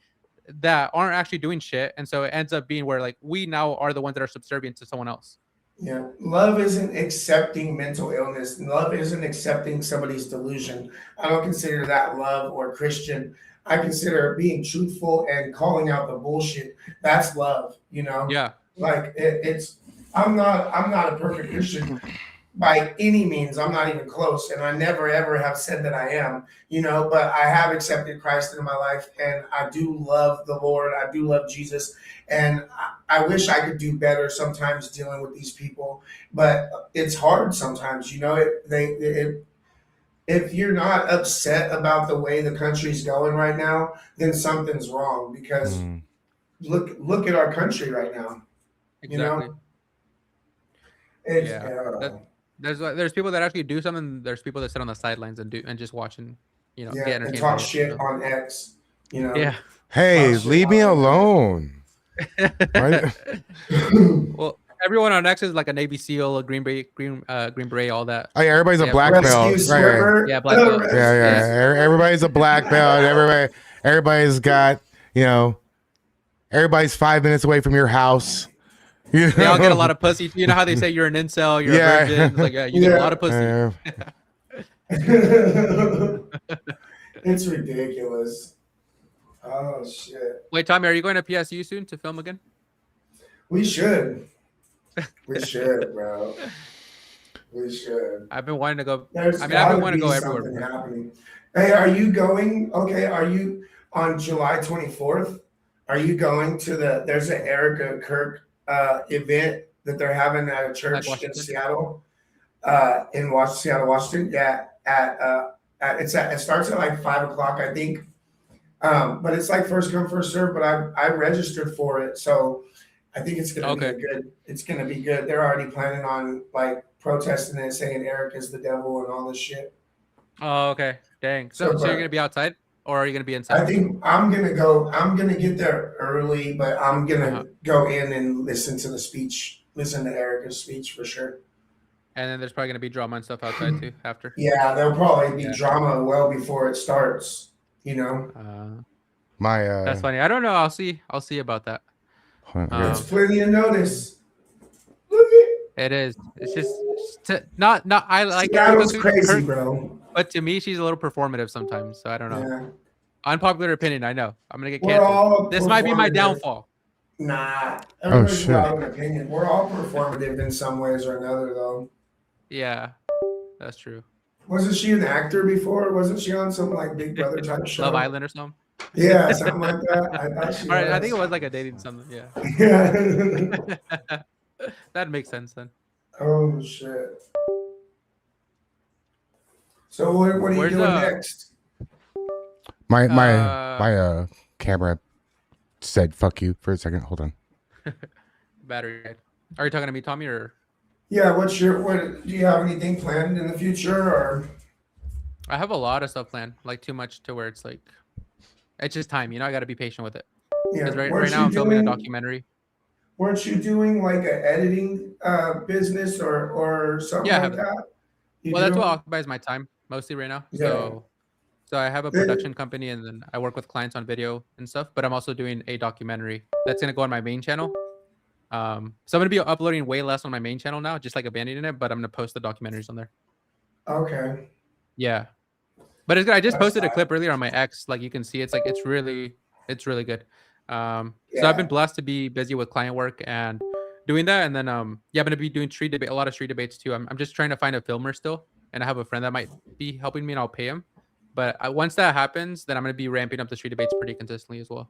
that aren't actually doing shit. And so it ends up being where like we now are the ones that are subservient to someone else. Yeah, love isn't accepting mental illness. Love isn't accepting somebody's delusion. I don't consider that love or Christian. I consider being truthful and calling out the bullshit. That's love, you know? Yeah. Like I'm not a perfect Christian by any means. I'm not even close. And I never, ever have said that I am, you know, but I have accepted Christ into my life, and I do love the Lord. I do love Jesus. And I wish I could do better sometimes dealing with these people, but it's hard sometimes, you know. If you're not upset about the way the country's going right now, then something's wrong, because look at our country right now. Exactly. You know? There's people that actually do something. There's people that sit on the sidelines and just watch and get entertained. And talk shit on X. You know. Yeah. Hey, leave me alone. Well, everyone on X is like a Navy SEAL, a Green Beret, all that. Oh, yeah, everybody's a black belt. Right. Yeah, black belt. Yeah. Everybody's a black belt. Everybody's got, everybody's 5 minutes away from your house. They all get a lot of pussy. You know how they say you're an incel, you're a virgin. It's like, you get a lot of pussy. It's ridiculous. Oh shit. Wait, Tommy, are you going to PSU soon to film again? We should. We should, bro. We should. I've been wanting to go. I've been wanting to go everywhere. Happening. Hey, are you going? Okay, are you on July 24th? Are you going to there's an Erica Kirk event that they're having at a church in Seattle, in Seattle, Washington. Yeah, it starts at like 5:00, I think. But it's like first come, first serve. But I registered for it, so I think it's gonna be good. It's gonna be good. They're already planning on like protesting it, saying Eric is the devil and all this shit. Oh, okay. Dang. So you're gonna be outside, or are you gonna be inside? I think I'm gonna go. I'm gonna get there early, but I'm gonna go in and listen to the speech. Listen to Erica's speech for sure. And then there's probably gonna be drama and stuff outside too after. Yeah, there'll probably be drama well before it starts. You know. That's funny. I don't know. I'll see about that. It's plenty of notice. It is. It's just not. I like Seattle's crazy, bro. But to me, she's a little performative sometimes. So I don't know. Yeah. Unpopular opinion. I know. I'm gonna get We're all canceled. This might be my performative. downfall. Nah, Oh, everybody's shit. got an opinion. We're all performative in some ways or another, though. Yeah, that's true. Wasn't she an actor before? Wasn't she on some like Big Brother type show? Love Island or something. Yeah, something like that. I thought she All right, was. I think it was like a dating something. Yeah. Yeah. That makes sense then. Oh shit. So what are you Where's doing the- next? My camera said "fuck you" for a second. Hold on. Battery died. Are you talking to me, Tommy, or? Yeah, what do you have anything planned in the future or? I have a lot of stuff planned, like too much to where it's like, it's just time. I got to be patient with it. Yeah, Because right weren't now you I'm filming a doing- documentary. Weren't you doing like an editing business or something Yeah, I like have- that? You Well, that's do? what occupies my time mostly right now. Yeah. So I have a Then- production company and then I work with clients on video and stuff. But I'm also doing a documentary that's gonna go on my main channel. So I'm gonna be uploading way less on my main channel now, just like abandoning it. But I'm gonna post the documentaries on there. Okay. Yeah, but it's good. I just That's posted a fine. clip earlier on my X. Like you can see, it's like it's really good. So I've Yeah. been blessed to be busy with client work and doing that. And then yeah, I'm gonna be doing a lot of street debates too. I'm just trying to find a filmer still, and I have a friend that might be helping me, and I'll pay him. But once that happens, then I'm gonna be ramping up the street debates pretty consistently as well.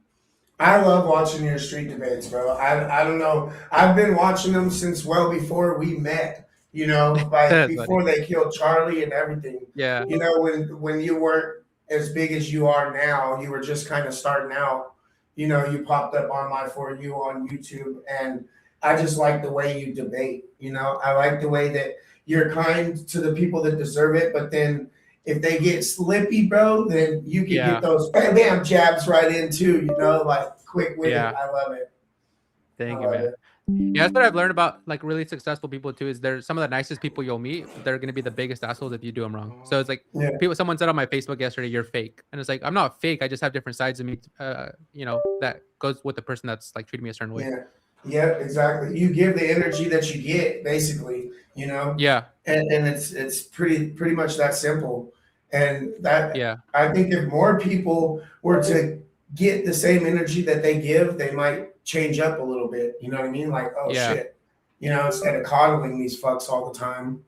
I love watching your street debates, bro. I don't know. I've been watching them since well before we met. Like That's before they killed Charlie and everything. Yeah. When you weren't as big as you are now, you were just kind of starting out. You popped up on my For You on YouTube, and I just like the way you debate. I like the way that you're kind to the people that deserve it, but then if they get slippy, bro, then you can Yeah. get those bam bam jabs right in too. Like quick witted. Yeah. I love it. Thank I you, love man. it. Yeah, that's what I've learned about like really successful people too. Is they're some of the nicest people you'll meet. But they're gonna be the biggest assholes if you do them wrong. So it's like Yeah. someone said on my Facebook yesterday, "You're fake," and it's like I'm not fake. I just have different sides of me. That goes with the person that's like treating me a certain way. Yeah. Yeah, exactly. You give the energy that you get, basically. Yeah. And it's pretty much that simple. And that Yeah. I think if more people were to get the same energy that they give, they might change up a little bit. You know what I mean? Like, oh Yeah. shit. Instead of coddling these fucks all the time.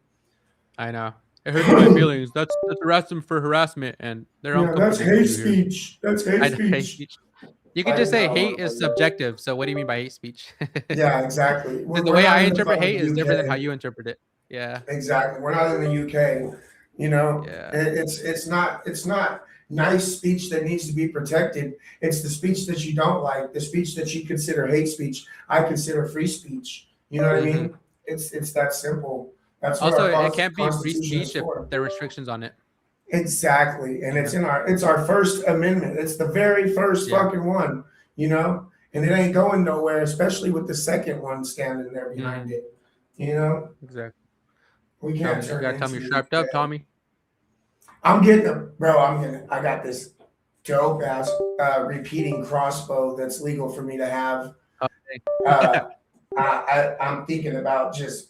I know. It hurts my feelings. That's harassment for harassment, and they're Yeah, that's uncomfortable hate to hear. speech. That's hate I know, hate speech. speech. You can just say know, hate is subjective. So what do you mean by hate speech? Yeah, exactly. Because the way I interpret hate is different than how you interpret it. Yeah. Exactly. We're not in the UK. Yeah. It's not nice speech that needs to be protected. It's the speech that you don't like, the speech that you consider hate speech. I consider free speech. You know what I mean? It's that simple. That's what Also, our it can't be free Constitution is speech if for. there are restrictions on it. Exactly. And it's our First Amendment. It's the very first Yeah. fucking one, and it ain't going nowhere, especially with the second one standing there behind it. Exactly. We You can't turn gotta tell me into you're strapped up, UK. Tommy. I'm getting them, bro. I got this dope ass repeating crossbow that's legal for me to have. Okay. I'm thinking about just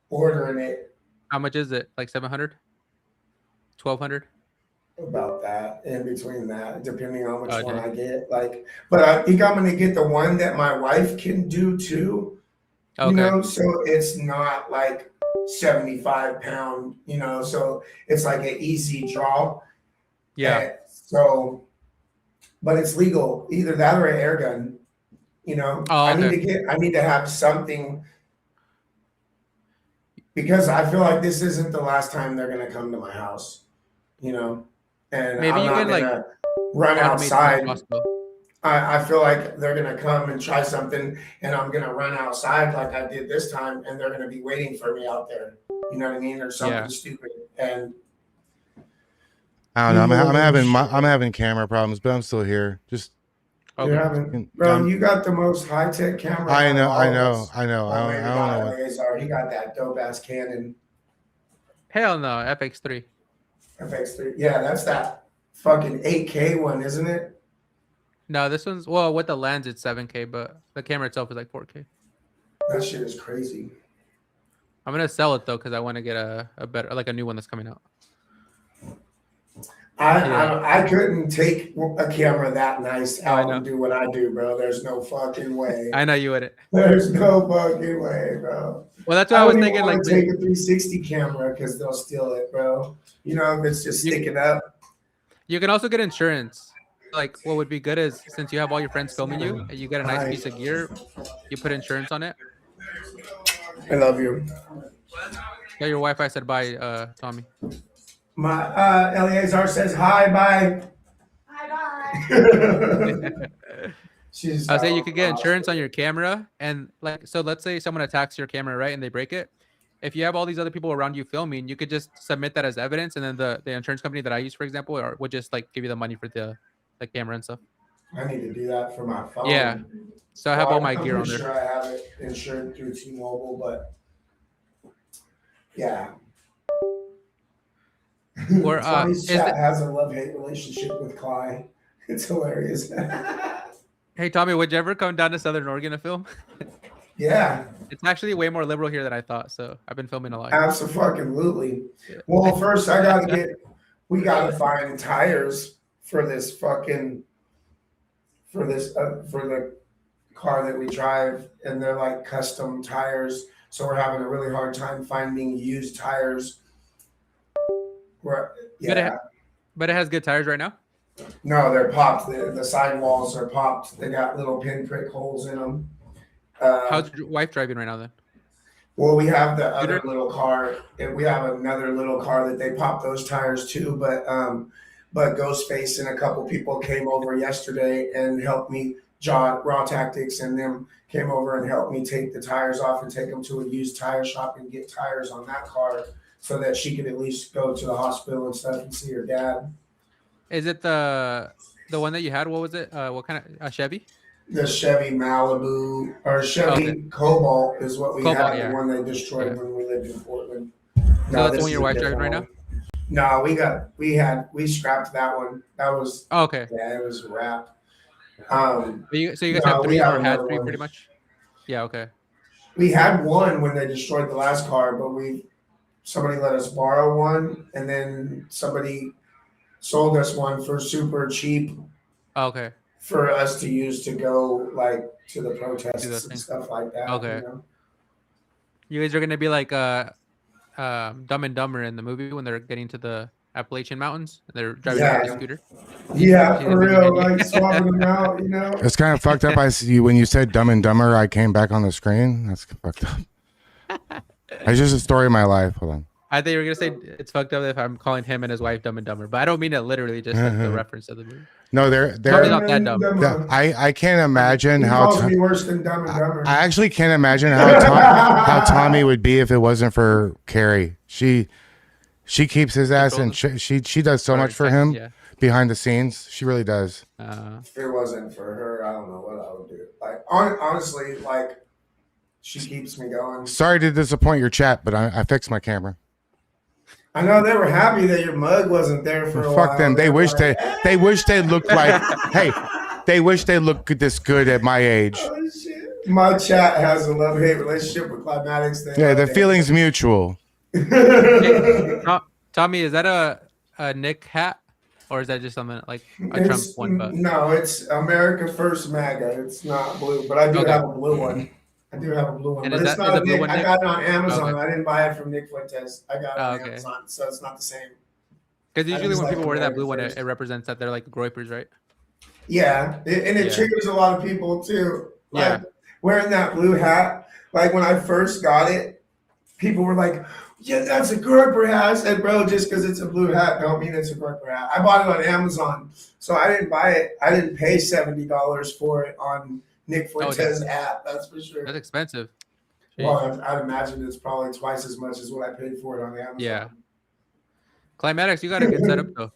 ordering it. How much is it? Like 700? 1200? About that, in between that, depending on which Oh, one dang. I get. But I think I'm gonna get the one that my wife can do too. Okay. So it's not like 75 pound. So it's like an easy draw. Yeah. And so, but it's legal, either that or an air gun. Oh, I okay. need to have something because I feel like this isn't the last time they're gonna come to my house. And Maybe I'm you not can like gonna run automate the outside. crossbow. I feel like they're gonna come and try something, and I'm gonna run outside like I did this time, and they're gonna be waiting for me out there. You know what I mean, or something Yeah. stupid. And I don't know. You I'm having camera problems, but I'm still here. Just Okay. you're having, bro, you got the most high tech camera. I know. out I of know. us. I know. Oh, I man, don't know. What, Eleazar, he got that dope ass Canon Hell no, FX3. FX3. Yeah, that's that fucking 8K one, isn't it? No, this one's with the lens it's 7K, but the camera itself is like 4K. That shit is crazy. I'm gonna sell it though because I want to get a better, like a new one that's coming out. I couldn't take a camera that nice I out know. and do what I do, bro. There's no fucking way. I know you wouldn't. There's no fucking way, bro. Well, that's what I I was don't even thinking. Like, want to take a 360 camera because they'll steal it, bro. You know, if it's just sticking up. you can also get insurance. Like, what would be good is since you have all your friends filming you, and you get a nice piece of gear, you put insurance on it. I love you. Yeah, your Wi-Fi said bye, Tommy. My Eleazar says hi, bye. I was saying you could get insurance on your camera, and like, so let's say someone attacks your camera, right, and they break it. If you have all these other people around you filming, you could just submit that as evidence, and then the insurance company that I use, for example, would just like give you the money for the camera and stuff. I need to do that for my phone. Yeah. So I have all my gear on I'm there. sure I have it insured through T-Mobile, but yeah. Or Tommy's chat has a love-hate relationship with Clyde. It's hilarious. Hey Tommy, would you ever come down to Southern Oregon to film? Yeah. It's actually way more liberal here than I thought, so I've been filming a lot. Absolutely. Yeah. Well, first we gotta find tires for this fucking for the car that we drive, and they're like custom tires. So we're having a really hard time finding used tires. But it has good tires right now. No, they're popped. The sidewalls are popped. They got little pinprick holes in them. How's your wife driving right now then? Well, we have the other little car, and we have another little car that they pop those tires too. But Ghostface and a couple people came over yesterday and helped me. Raw Tactics and them came over and helped me take the tires off and take them to a used tire shop and get tires on that car so that she could at least go to the hospital and stuff and see her dad. Is it the one that you had? What was it? What kind of a Chevy? The Chevy Malibu or Chevy Cobalt is what we had. Yeah. The one they destroyed when we lived in Portland. So that's the one your wife's driving right now? No, we scrapped that one. That was okay. Yeah, it was a wrap. So you guys have three or had three pretty much? Yeah, okay. We had one when they destroyed the last car, but somebody let us borrow one, and then somebody sold us one for super cheap. Okay. For us to use to go like to the protests and stuff like that. Okay. You guys are gonna be like Dumb and Dumber in the movie when they're getting to the Appalachian Mountains and they're driving a scooter. Yeah, for real, like swapping them out, you know. It's kind of fucked up. I see when you said Dumb and Dumber, I came back on the screen. That's fucked up. It's just a story of my life. Hold on. I think you were gonna say it's fucked up if I'm calling him and his wife Dumb and Dumber, but I don't mean it literally, just like the reference to the movie. No, they're not that dumb. I can't imagine he how. Calls me worse than Dumb and Dumber. I actually can't imagine how Tommy would be if it wasn't for Carrie. She keeps his ass and she does so much for him behind the scenes. She really does. If it wasn't for her, I don't know what I would do. Like honestly, like she keeps me going. Sorry to disappoint your chat, but I fixed my camera. I know they were happy that your mug wasn't there for a while. Fuck them. They wish they wish they looked like they wish they looked this good at my age. Oh, shit. My chat has a love-hate relationship with Climatics. Yeah, the feeling's mutual. Hey, Tommy, is that a Nick hat? Or is that just something like a Trump one? But no, it's America First MAGA. It's not blue, but I do have a blue one. But it's not a Nick. I got it on Amazon. I didn't buy it from Nick Fuentes. I got it on Amazon, so it's not the same. Because usually when people wear that blue one, it represents that they're like groypers, right? Yeah, it triggers a lot of people too. Like wearing that blue hat. Like when I first got it, people were like, "Yeah, that's a groyper hat." I said, "Bro, just because it's a blue hat, don't mean it's a groyper hat." I bought it on Amazon, so I didn't buy it. I didn't pay $70 for it on Nick Fuentes app. That's for sure. That's expensive. Jeez. Well, I'd imagine it's probably twice as much as what I paid for it on Amazon. Yeah. Climatics, you got a good setup though.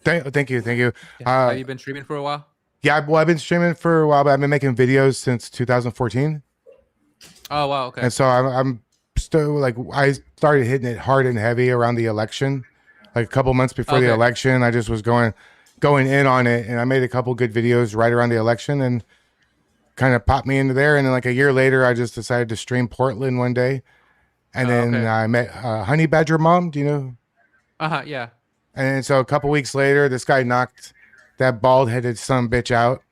Thank you. Have you been streaming for a while? Yeah, well, I've been streaming for a while, but I've been making videos since 2014. Oh wow, okay. And so I'm still like I started hitting it hard and heavy around the election, like a couple months before the election. I just was going in on it, and I made a couple good videos right around the election, and kind of popped me into there. And then like a year later, I just decided to stream Portland one day, and then I met Honey Badger Mom. Do you know? Yeah. And so a couple weeks later, this guy knocked that bald-headed son of a bitch out,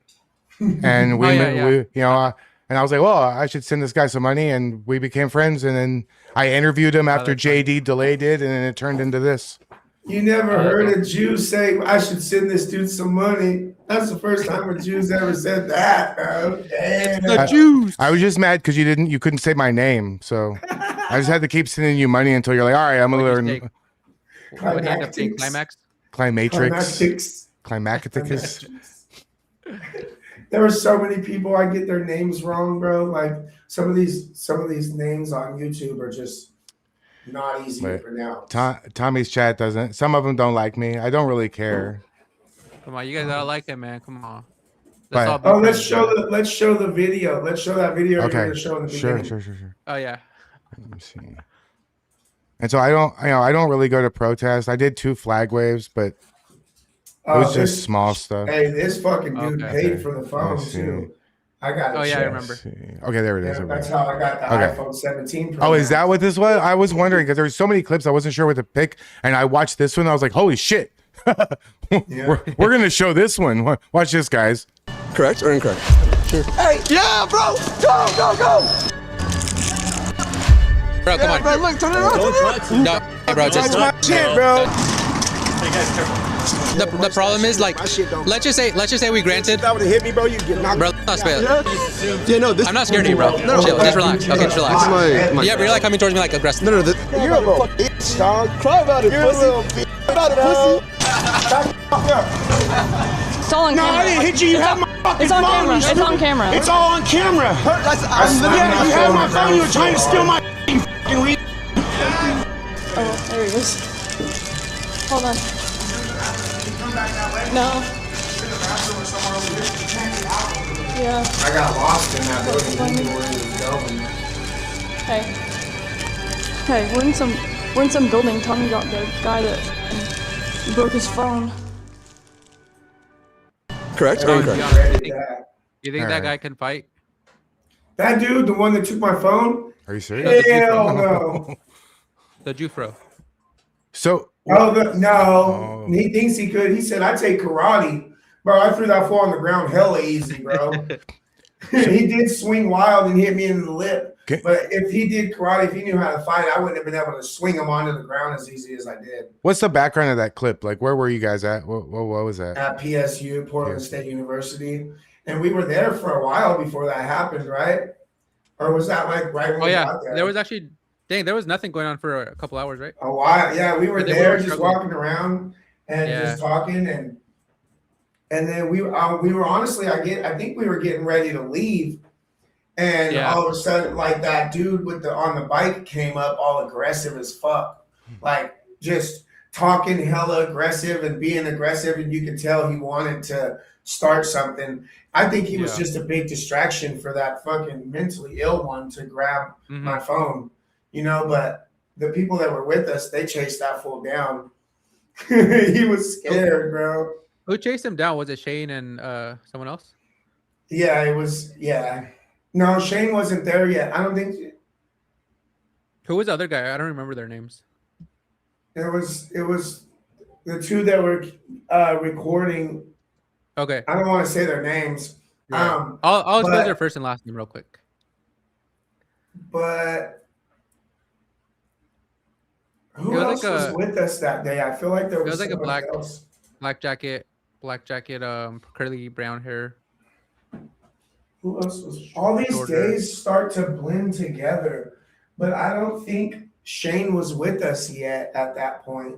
and we and I was like, well, I should send this guy some money, and we became friends. And then I interviewed him after JD Delay did, and then it turned into this. You never heard a Jew say, I should send this dude some money. That's the first time a Jew's ever said that, bro. Damn. The Jews. I was just mad because you couldn't say my name, so I just had to keep sending you money until you're like, all right, I'm gonna learn. What end up being Climax? Climactrix. There were so many people I get their names wrong, bro. Like some of these names on YouTube are just not easy to pronounce. Tommy's chat doesn't. Some of them don't like me. I don't really care. Come on, you guys gotta like it, man. Come on. Let's show the video. Let's show that video. Okay. Sure. Oh yeah. Let me see. And so I don't really go to protests. I did 2 flag waves, but it was just small stuff. Hey, this fucking dude paid for the phone too. I got it. Oh yeah, I remember. Okay, there it is. Yeah, that's how I got the iPhone 17 Pro. Oh, is that what this was? I was wondering because there were so many clips I wasn't sure what to pick, and I watched this one. I was like, holy shit. We're gonna show this one. Watch this, guys. Correct or incorrect? Sure. Hey, yeah, bro. Go. Bro, come on. Bro, look, turn it on. No, bro, just my shit, bro. the problem is like, let's just say we granted. If that would have hit me, bro, you'd get knocked. Bro, not scared. Yeah, no, this. I'm not scared of you, bro. No, Chill, just relax. Okay, just relax. Yeah, but you're like coming towards me like aggressive. No, You're a little bitch, dog. Cry about it, pussy. About it, pussy. It's all on camera. No, I didn't hit you. You have my fucking It's on phone. camera. It's on camera. It's all on camera. Yeah, you have my phone. You were trying to steal my fucking weed. Oh, there he is. Hold on. No. Yeah. I got lost in that building. He knew where he was going. Hey, we're in some building. Tommy got the guy that broke his phone. Correct or incorrect? You think that guy can fight? That dude, the one that took my phone? Are you serious? Hell no. The Jufro. So. No. He thinks he could. He said, I take karate. Bro, I threw that fool on the ground hella easy, bro. He did swing wild and hit me in the lip. Okay. But if he did karate, if he knew how to fight, I wouldn't have been able to swing him onto the ground as easy as I did. What's the background of that clip? Like, where were you guys at? What was that? At PSU, Portland State University. And we were there for a while before that happened, right? Or was that like right when we got there? There was actually, there was nothing going on for a couple hours, right? A while. Yeah, we were there just walking around and just talking. And then we were honestly, I think we were getting ready to leave. And all of a sudden, like that dude on the bike came up all aggressive as fuck. Like just talking hella aggressive and being aggressive. And you could tell he wanted to start something. I think he was just a big distraction for that fucking mentally ill one to grab my phone, but the people that were with us, they chased that fool down. He was scared, bro. Who chased him down? Was it Shane and someone else? Yeah, it was. Yeah. No, Shane wasn't there yet. I don't think. Who was the other guy? I don't remember their names. It was the two that were recording. Okay. I don't want to say their names. Yeah. I'll spell their first and last name real quick. But who else was with us that day? I feel like there was like a black else. black jacket, curly brown hair. Who else was? All these days start to blend together, but I don't think Shane was with us yet at that point.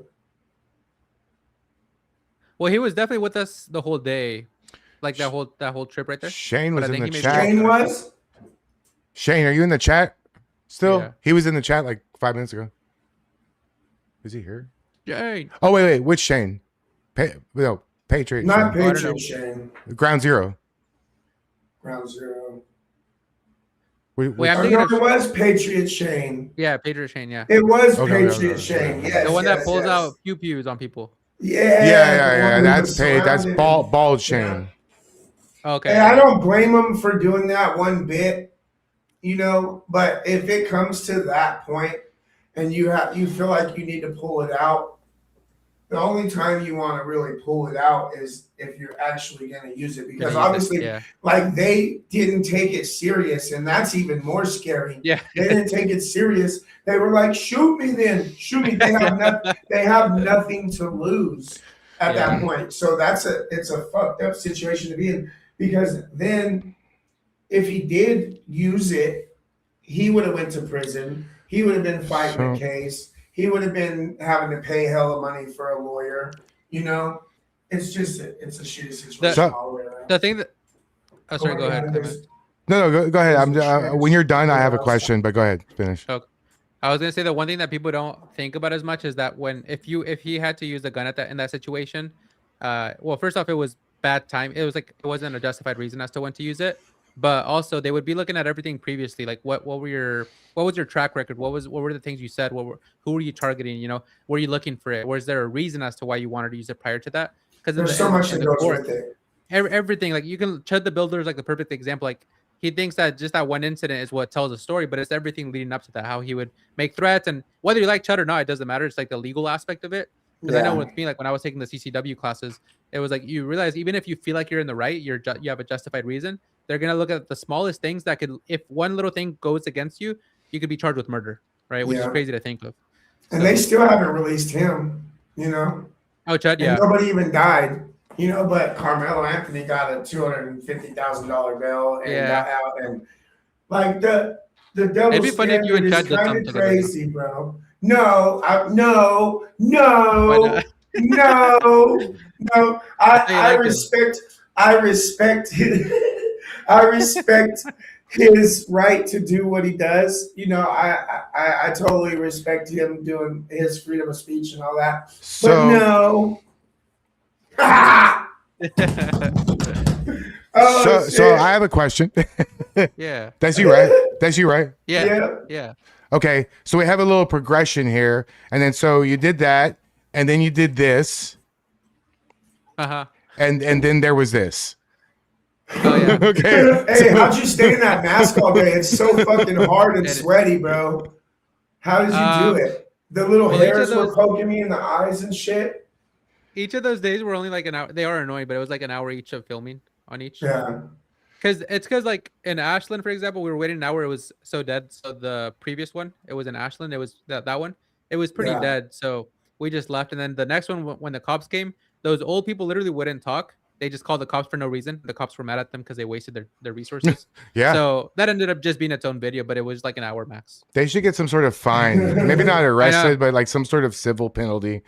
Well, he was definitely with us the whole day, like that whole trip right there. Shane was in the chat. Shane was. Shane, are you in the chat still? Yeah. He was in the chat like 5 minutes ago. Is he here? Shane. Oh wait, which Shane? Patriot. Not Shane. Patriot Shane. Ground Zero. Ground Zero. Wait, I'm or thinking no, it was Patriot Shane. Yeah, Patriot Shane. Yeah. It was Patriot Shane. Yes, the one that pulls out pew pews on people. Yeah. That's That's bald Shane. Okay. Hey, I don't blame him for doing that one bit, But if it comes to that point, and you feel like you need to pull it out, The only time you want to really pull it out is if you're actually going to use it, because Gonna use obviously, it, like they didn't take it serious, and that's even more scary. yeah. They didn't take it serious. They were like, "Shoot me, then shoot me." They have nothing. They have nothing to lose at that point. So it's a fucked up situation to be in, because then if he did use it, he would have went to prison. He would have been fighting a case. He would have been having to pay hella money for a lawyer. You know, it's just it's a shitty situation all the way around. The thing that, oh, sorry, go ahead. No, go ahead. I'm when you're done, I have a question, but go ahead, finish. Okay. I was gonna say the one thing that people don't think about as much is that if he had to use the gun in that situation, well, first off, it was bad time. It wasn't a justified reason as to when to use it. But also they would be looking at everything previously, like what was your track record? What were the things you said? Who were you targeting? You know, were you looking for it? Was there a reason as to why you wanted to use it prior to that? Because there's so much that goes with it. Everything, like you can Chud the Builder is like the perfect example. Like he thinks that just that one incident is what tells a story, but it's everything leading up to that. How he would make threats, and whether you like Chud or not, it doesn't matter. It's like the legal aspect of it. Because I know with me, like when I was taking the CCW classes, it was like you realize even if you feel like you're in the right, you have a justified reason. They're gonna look at the smallest things that could, if one little thing goes against you, you could be charged with murder, right? Which is crazy to think of. And they still haven't released him, you know. Oh, Chud, and nobody even died, you know. But Carmelo Anthony got a $250,000 bail and got out, and like the double It'd be funny if you and Chud did something together. Crazy, bro. No. I respect. I respect his right to do what he does. You know, I totally respect him doing his freedom of speech and all that. So, but no. So I have a question. Yeah. That's you, right? That's you, right? Yeah. Okay. So we have a little progression here. And then so you did that, and then you did this. Uh-huh. And then there was this. Oh yeah. Okay. Hey, how'd you stay in that mask all day? It's so fucking hard and sweaty, bro. How did you do it? The little hairs were poking me in the eyes and shit. Each of those days were only like an hour. They are annoying, but it was like an hour each of filming on each. Yeah. Because like in Ashland, for example, we were waiting an hour. It was so dead. So the previous one, it was in Ashland. It was that one. It was pretty dead. So we just left. And then the next one, when the cops came, those old people literally wouldn't talk. They just called the cops for no reason. The cops were mad at them because they wasted their resources. Yeah. So that ended up just being its own video, but it was like an hour max. They should get some sort of fine. Maybe not arrested, but like some sort of civil penalty.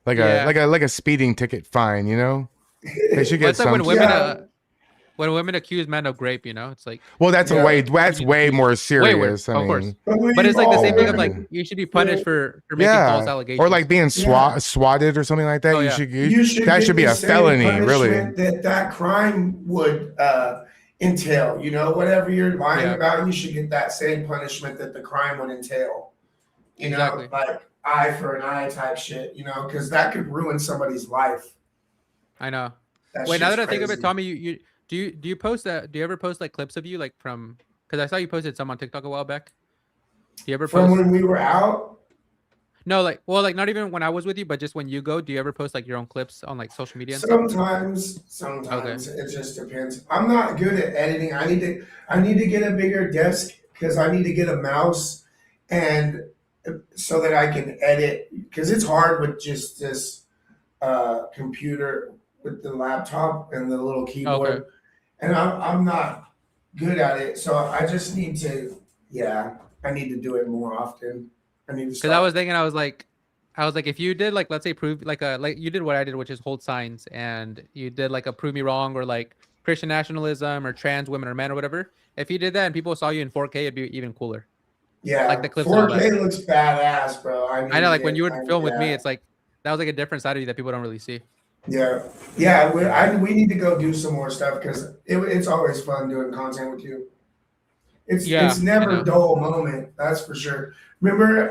Like a speeding ticket fine, you know? They should get it's like when women accuse men of rape, you know, it's like, well, that's way more serious. Of course. But it's like the same thing of like you should be punished for making false allegations, or like being swatted or something like that. That should be a felony, really. That crime would entail, you know, whatever you're lying about, you should get that same punishment that the crime would entail. You know, like eye for an eye type shit, you know, because that could ruin somebody's life. I know. Wait, now that I think of it, Tommy, do you post that? Do you ever post like clips of you like from? Because I saw you posted some on TikTok a while back. Do you ever post from when we were out? No, like not even when I was with you, but just when you go. Do you ever post like your own clips on like social media? Sometimes it just depends. I'm not good at editing. I need to get a bigger desk because I need to get a mouse and so that I can edit, because it's hard with just this computer with the laptop and the little keyboard. Okay. And I'm not good at it, so I just need to. I need to do it more often. I need to. Because I was thinking, I was like, if you did like, let's say, prove like you did what I did, which is hold signs, and you did like a prove me wrong or like Christian nationalism or trans women or men or whatever. If you did that and people saw you in 4K, it'd be even cooler. Yeah, like the clips 4K looks badass, bro. I know, like when you would film with me, it's like that was like a different side of you that people don't really see. Yeah. We need to go do some more stuff because it's always fun doing content with you. It's never a dull moment, that's for sure. Remember,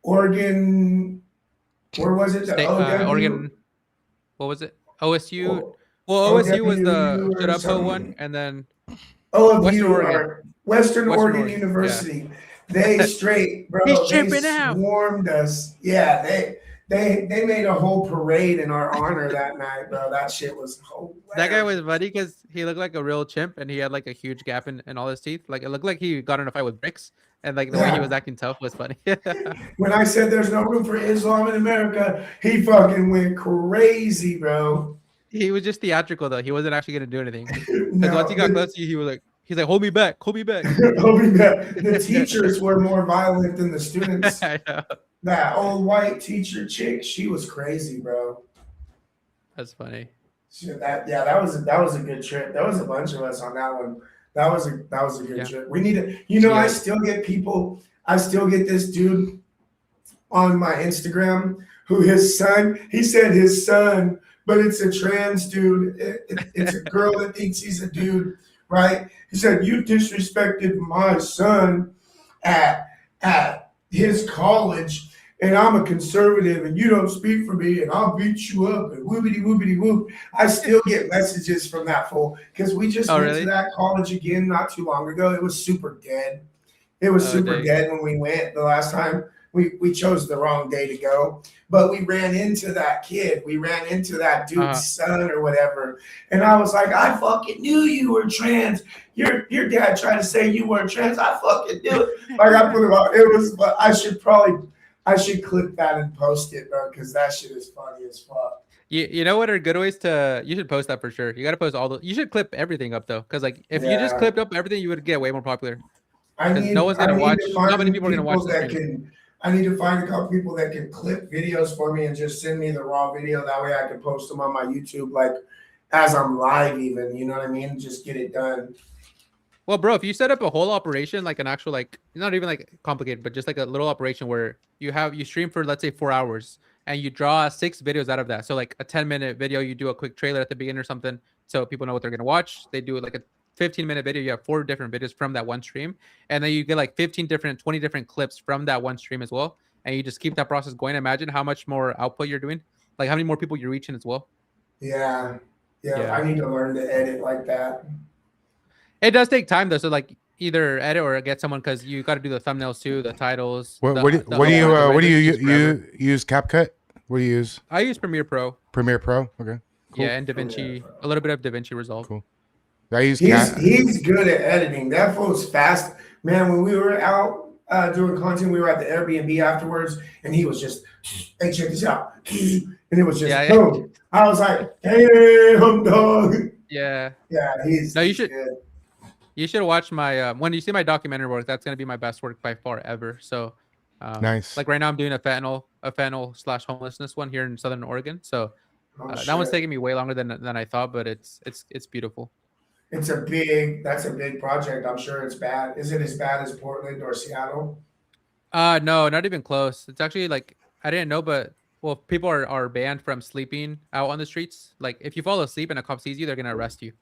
Oregon, where was it? Oregon, what was it? OSU. Well, OSU was the shut up ho one, and then Western Oregon University. Yeah. They straight, bro. He's they swarmed us. Yeah, They made a whole parade in our honor that night, bro. That shit was hilarious. That guy was funny because he looked like a real chimp and he had like a huge gap in all his teeth. Like it looked like he got in a fight with bricks, and like the way he was acting tough was funny. When I said there's no room for Islam in America, he fucking went crazy, bro. He was just theatrical though. He wasn't actually gonna do anything. Because No, once he got close to you, he was like, he's like, hold me back, hold me back. the teachers were more violent than the students. I know. That old white teacher chick, she was crazy, bro. That's funny. That was a good trip. There was a bunch of us on that one. That was a good trip. We need to, I still get people. I still get this dude on my Instagram who his son. He said his son, but it's a trans dude. It's a girl that thinks he's a dude, right? He said you disrespected my son at his college. And I'm a conservative, and you don't speak for me, and I'll beat you up, and whoopity whoopity whoop. I still get messages from that fool because we just went to that college again not too long ago. It was super dead. It was super dead when we went the last time. We chose the wrong day to go, but we ran into that kid. We ran into that dude's son or whatever, and I was like, I fucking knew you were trans. Your dad tried to say you weren't trans. I fucking knew it. Like I put him out. It was, but I should clip that and post it, bro, because that shit is funny as fuck. You know what are good ways to? You should post that for sure. You got to post all the. You should clip everything up though, because like if you just clipped up everything, you would get way more popular. No one's gonna watch. Not many people are gonna watch that. I need to find a couple people that can clip videos for me and just send me the raw video. That way I can post them on my YouTube, like as I'm live, even. You know what I mean? Just get it done. Well, bro, if you set up a whole operation, like an actual, like not even like complicated, but just like a little operation where you stream for, let's say, 4 hours and you draw 6 videos out of that. So like a 10-minute video, you do a quick trailer at the beginning or something. So people know what they're going to watch. They do like a 15-minute video. You have 4 different videos from that one stream. And then you get like 20 different clips from that one stream as well. And you just keep that process going. Imagine how much more output you're doing. Like how many more people you're reaching as well. Yeah. I need to learn to edit like that. It does take time though, so like either edit or get someone because you got to do the thumbnails too, the titles. What do you use? CapCut? What do you use? I use Premiere Pro. Premiere Pro, okay. Cool. Yeah, and DaVinci, a little bit of DaVinci Resolve. Cool. I use. He's good at editing. That fool's fast, man. When we were out doing content, we were at the Airbnb afterwards, and he was just, hey, check this out, and it was just boom. I was like, damn, dog. Yeah. He's. No, you should. Good. You should watch my when you see my documentary work. That's gonna be my best work by far ever. So, nice. Like right now, I'm doing a fentanyl / homelessness one here in Southern Oregon. So that one's taking me way longer than I thought, but it's beautiful. That's a big project. I'm sure it's bad. Is it as bad as Portland or Seattle? No, not even close. It's actually like I didn't know, but people are banned from sleeping out on the streets. Like if you fall asleep and a cop sees you, they're gonna arrest you.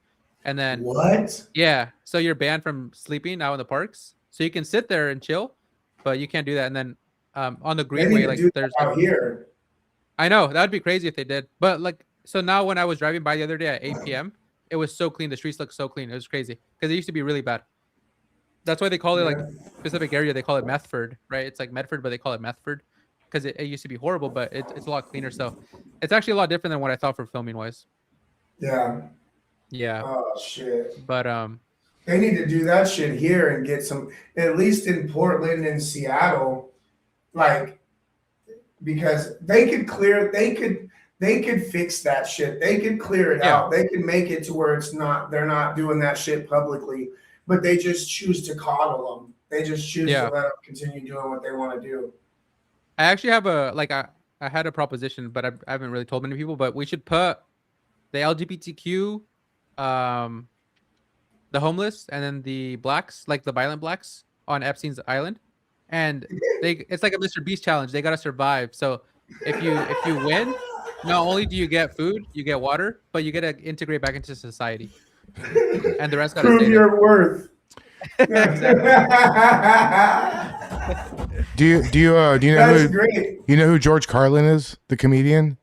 And then what? Yeah, so you're banned from sleeping out in the parks. So you can sit there and chill, but you can't do that. And then on the greenway, like there's out here. I know that'd be crazy if they did. But like, so now when I was driving by the other day at 8 p.m., it was so clean. The streets look so clean. It was crazy because it used to be really bad. That's why they call it like specific area. They call it Methford, right? It's like Medford, but they call it Methford because it used to be horrible, but it's a lot cleaner. So it's actually a lot different than what I thought for filming wise. Yeah. Oh shit. But they need to do that shit here and get some, at least in Portland and Seattle, like, because they could fix that shit. They could clear it out. They could make it to where they're not doing that shit publicly, but they just choose to coddle them. They just choose to let them continue doing what they want to do. I actually have I had a proposition, but I haven't really told many people, but we should put the LGBTQ, the homeless, and then the blacks, like the violent blacks, on Epstein's island, and it's like a Mr. Beast challenge. They gotta survive. So if you win, not only do you get food, you get water, but you get to integrate back into society, and the rest gotta prove your worth. Do you know That's great. You know who George Carlin is, the comedian?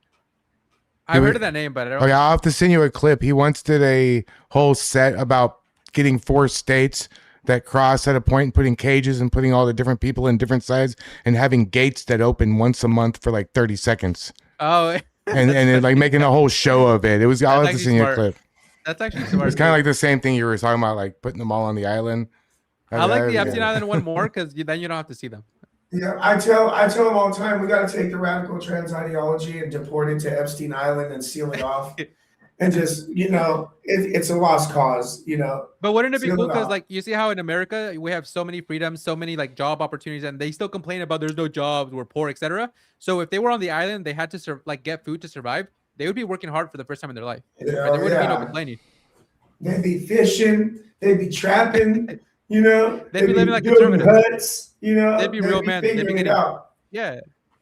I've heard of that name, but I don't. Okay, I'll have to send you a clip. He once did a whole set about getting 4 states that cross at a point and putting cages and putting all the different people in different sides and having gates that open once a month for like 30 seconds. Oh, and then like making a whole show of it. It was, I'll have to send you a clip. That's actually smart. It's kind of like the same thing you were talking about, like putting them all on the island. I like the Epstein Island one more because then you don't have to see them. Yeah, I tell them all the time, we got to take the radical trans ideology and deport it to Epstein Island and seal it off. And just, it's a lost cause, But wouldn't it be Seal cool? it Because off. like you see how in America we have so many freedoms, so many like job opportunities, and they still complain about there's no jobs, we're poor, etc. So if they were on the island, they had to get food to survive. They would be working hard for the first time in their life. Yeah, Right? There wouldn't be no yeah. complaining. They'd be fishing, they'd be trapping, they'd be living like building conservatives. huts, They'd be real men. They'd be figuring it getting out.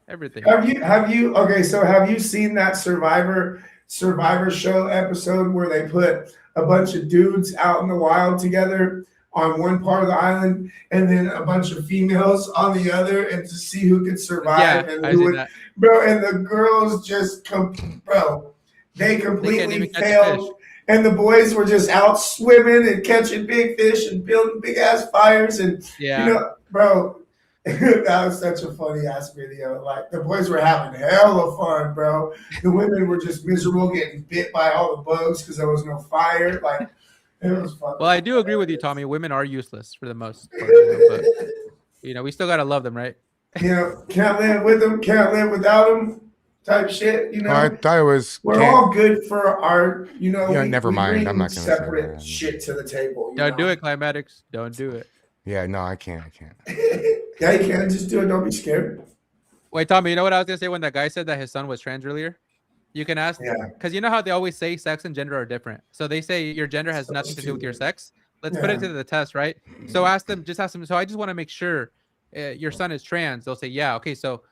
everything. Have you okay, so have you seen that Survivor show episode where they put a bunch of dudes out in the wild together on one part of the island and then a bunch of females on the other, and to see who could survive Yeah, and I who seen would, that. bro, and the girls just they completely even catch a failed. fish. And the boys were just out swimming and catching big fish and building big ass fires. And, bro, that was such a funny ass video. Like, the boys were having hella fun, bro. The women were just miserable, getting bit by all the bugs because there was no fire. Like, it was fun. Well, I do agree with you, Tommy. Women are useless for the most part. But, we still got to love them, right? Can't live with them, can't live without them. Type shit, I thought it was. We're all good for our, never mind. I'm not gonna say separate that. shit to the table. Don't do it, Climatics. Don't do it. Yeah, no, I can't. Yeah, you can just do it. Don't be scared. Wait, Tommy, you know what I was gonna say when that guy said that his son was trans earlier? You can ask, because you know how they always say sex and gender are different. So they say your gender has nothing to do with your sex. Let's put it to the test, right? So ask them. So I just want to make sure your son is trans. They'll say, yeah. Okay, so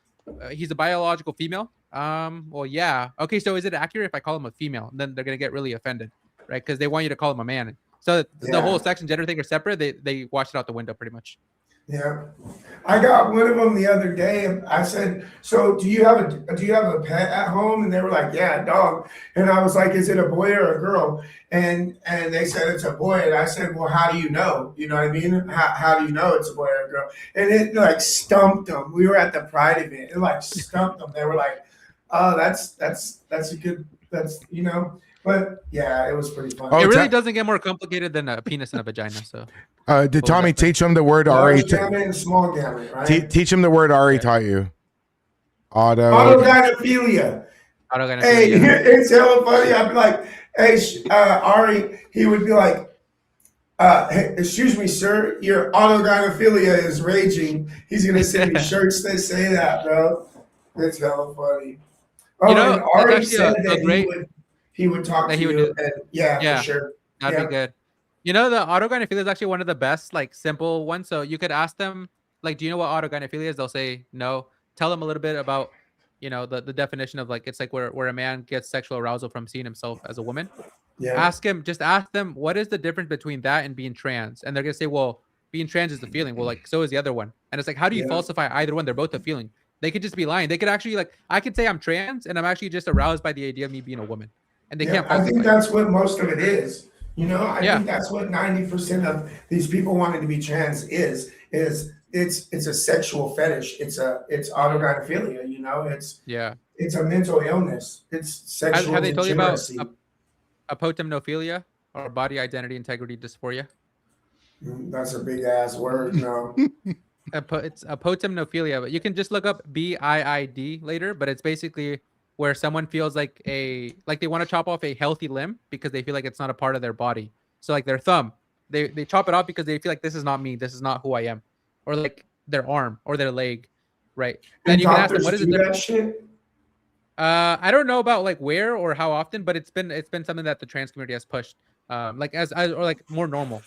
he's a biological female. Well, yeah. Okay, so is it accurate if I call him a female? Then they're gonna get really offended, right? Because they want you to call him a man. So the whole sex and gender thing are separate. They watched it out the window pretty much. Yeah, I got one of them the other day. I said, "So do you have a pet at home?" And they were like, "Yeah, a dog." And I was like, "Is it a boy or a girl?" And they said it's a boy. And I said, "Well, how do you know? You know what I mean? How do you know it's a boy or a girl?" And it like stumped them. We were at the Pride event. It like stumped them. They were like, "Oh, that's a good But yeah, it was pretty fun. It really doesn't get more complicated than a penis and a vagina. So, did Tommy teach him the word large Ari? gamut and small gamut, right? Teach him the word Ari taught you. Autogynephilia. Hey, it's hella funny. I'd be like, "Hey, Ari," he would be like, "Hey, excuse me, sir, your autogynephilia is raging." He's gonna send me shirts that say that, bro. It's hella funny. Oh, and Ari said that he would talk to you. And yeah, for sure. That'd be good. The autogynephilia is actually one of the best, like, simple ones. So you could ask them, like, do you know what autogynephilia is? They'll say no. Tell them a little bit about, the definition of, like, it's like where a man gets sexual arousal from seeing himself as a woman. Yeah. Ask them, what is the difference between that and being trans? And they're going to say, well, being trans is the feeling. Well, like, so is the other one. And it's like, how do you falsify either one? They're both a feeling. They could just be lying. They could actually, like, I could say I'm trans and I'm actually just aroused by the idea of me being a woman. And they can't falsify. I think that's what most of it is. I think that's what 90% of these people wanting to be trans is it's a sexual fetish. It's autogynephilia, it's a mental illness. It's sexual Have they told you about degeneracy. apotemnophilia or body identity integrity dysphoria? That's a big ass word, no. It's apotemnophilia, but you can just look up BIID later, but it's basically where someone feels like they want to chop off a healthy limb because they feel like it's not a part of their body. So like their thumb, they chop it off because they feel like this is not me, this is not who I am. Or like their arm or their leg, right? Then you can ask them, what is the difference? I don't know about like where or how often, but it's been something that the trans community has pushed, like as or like more normal.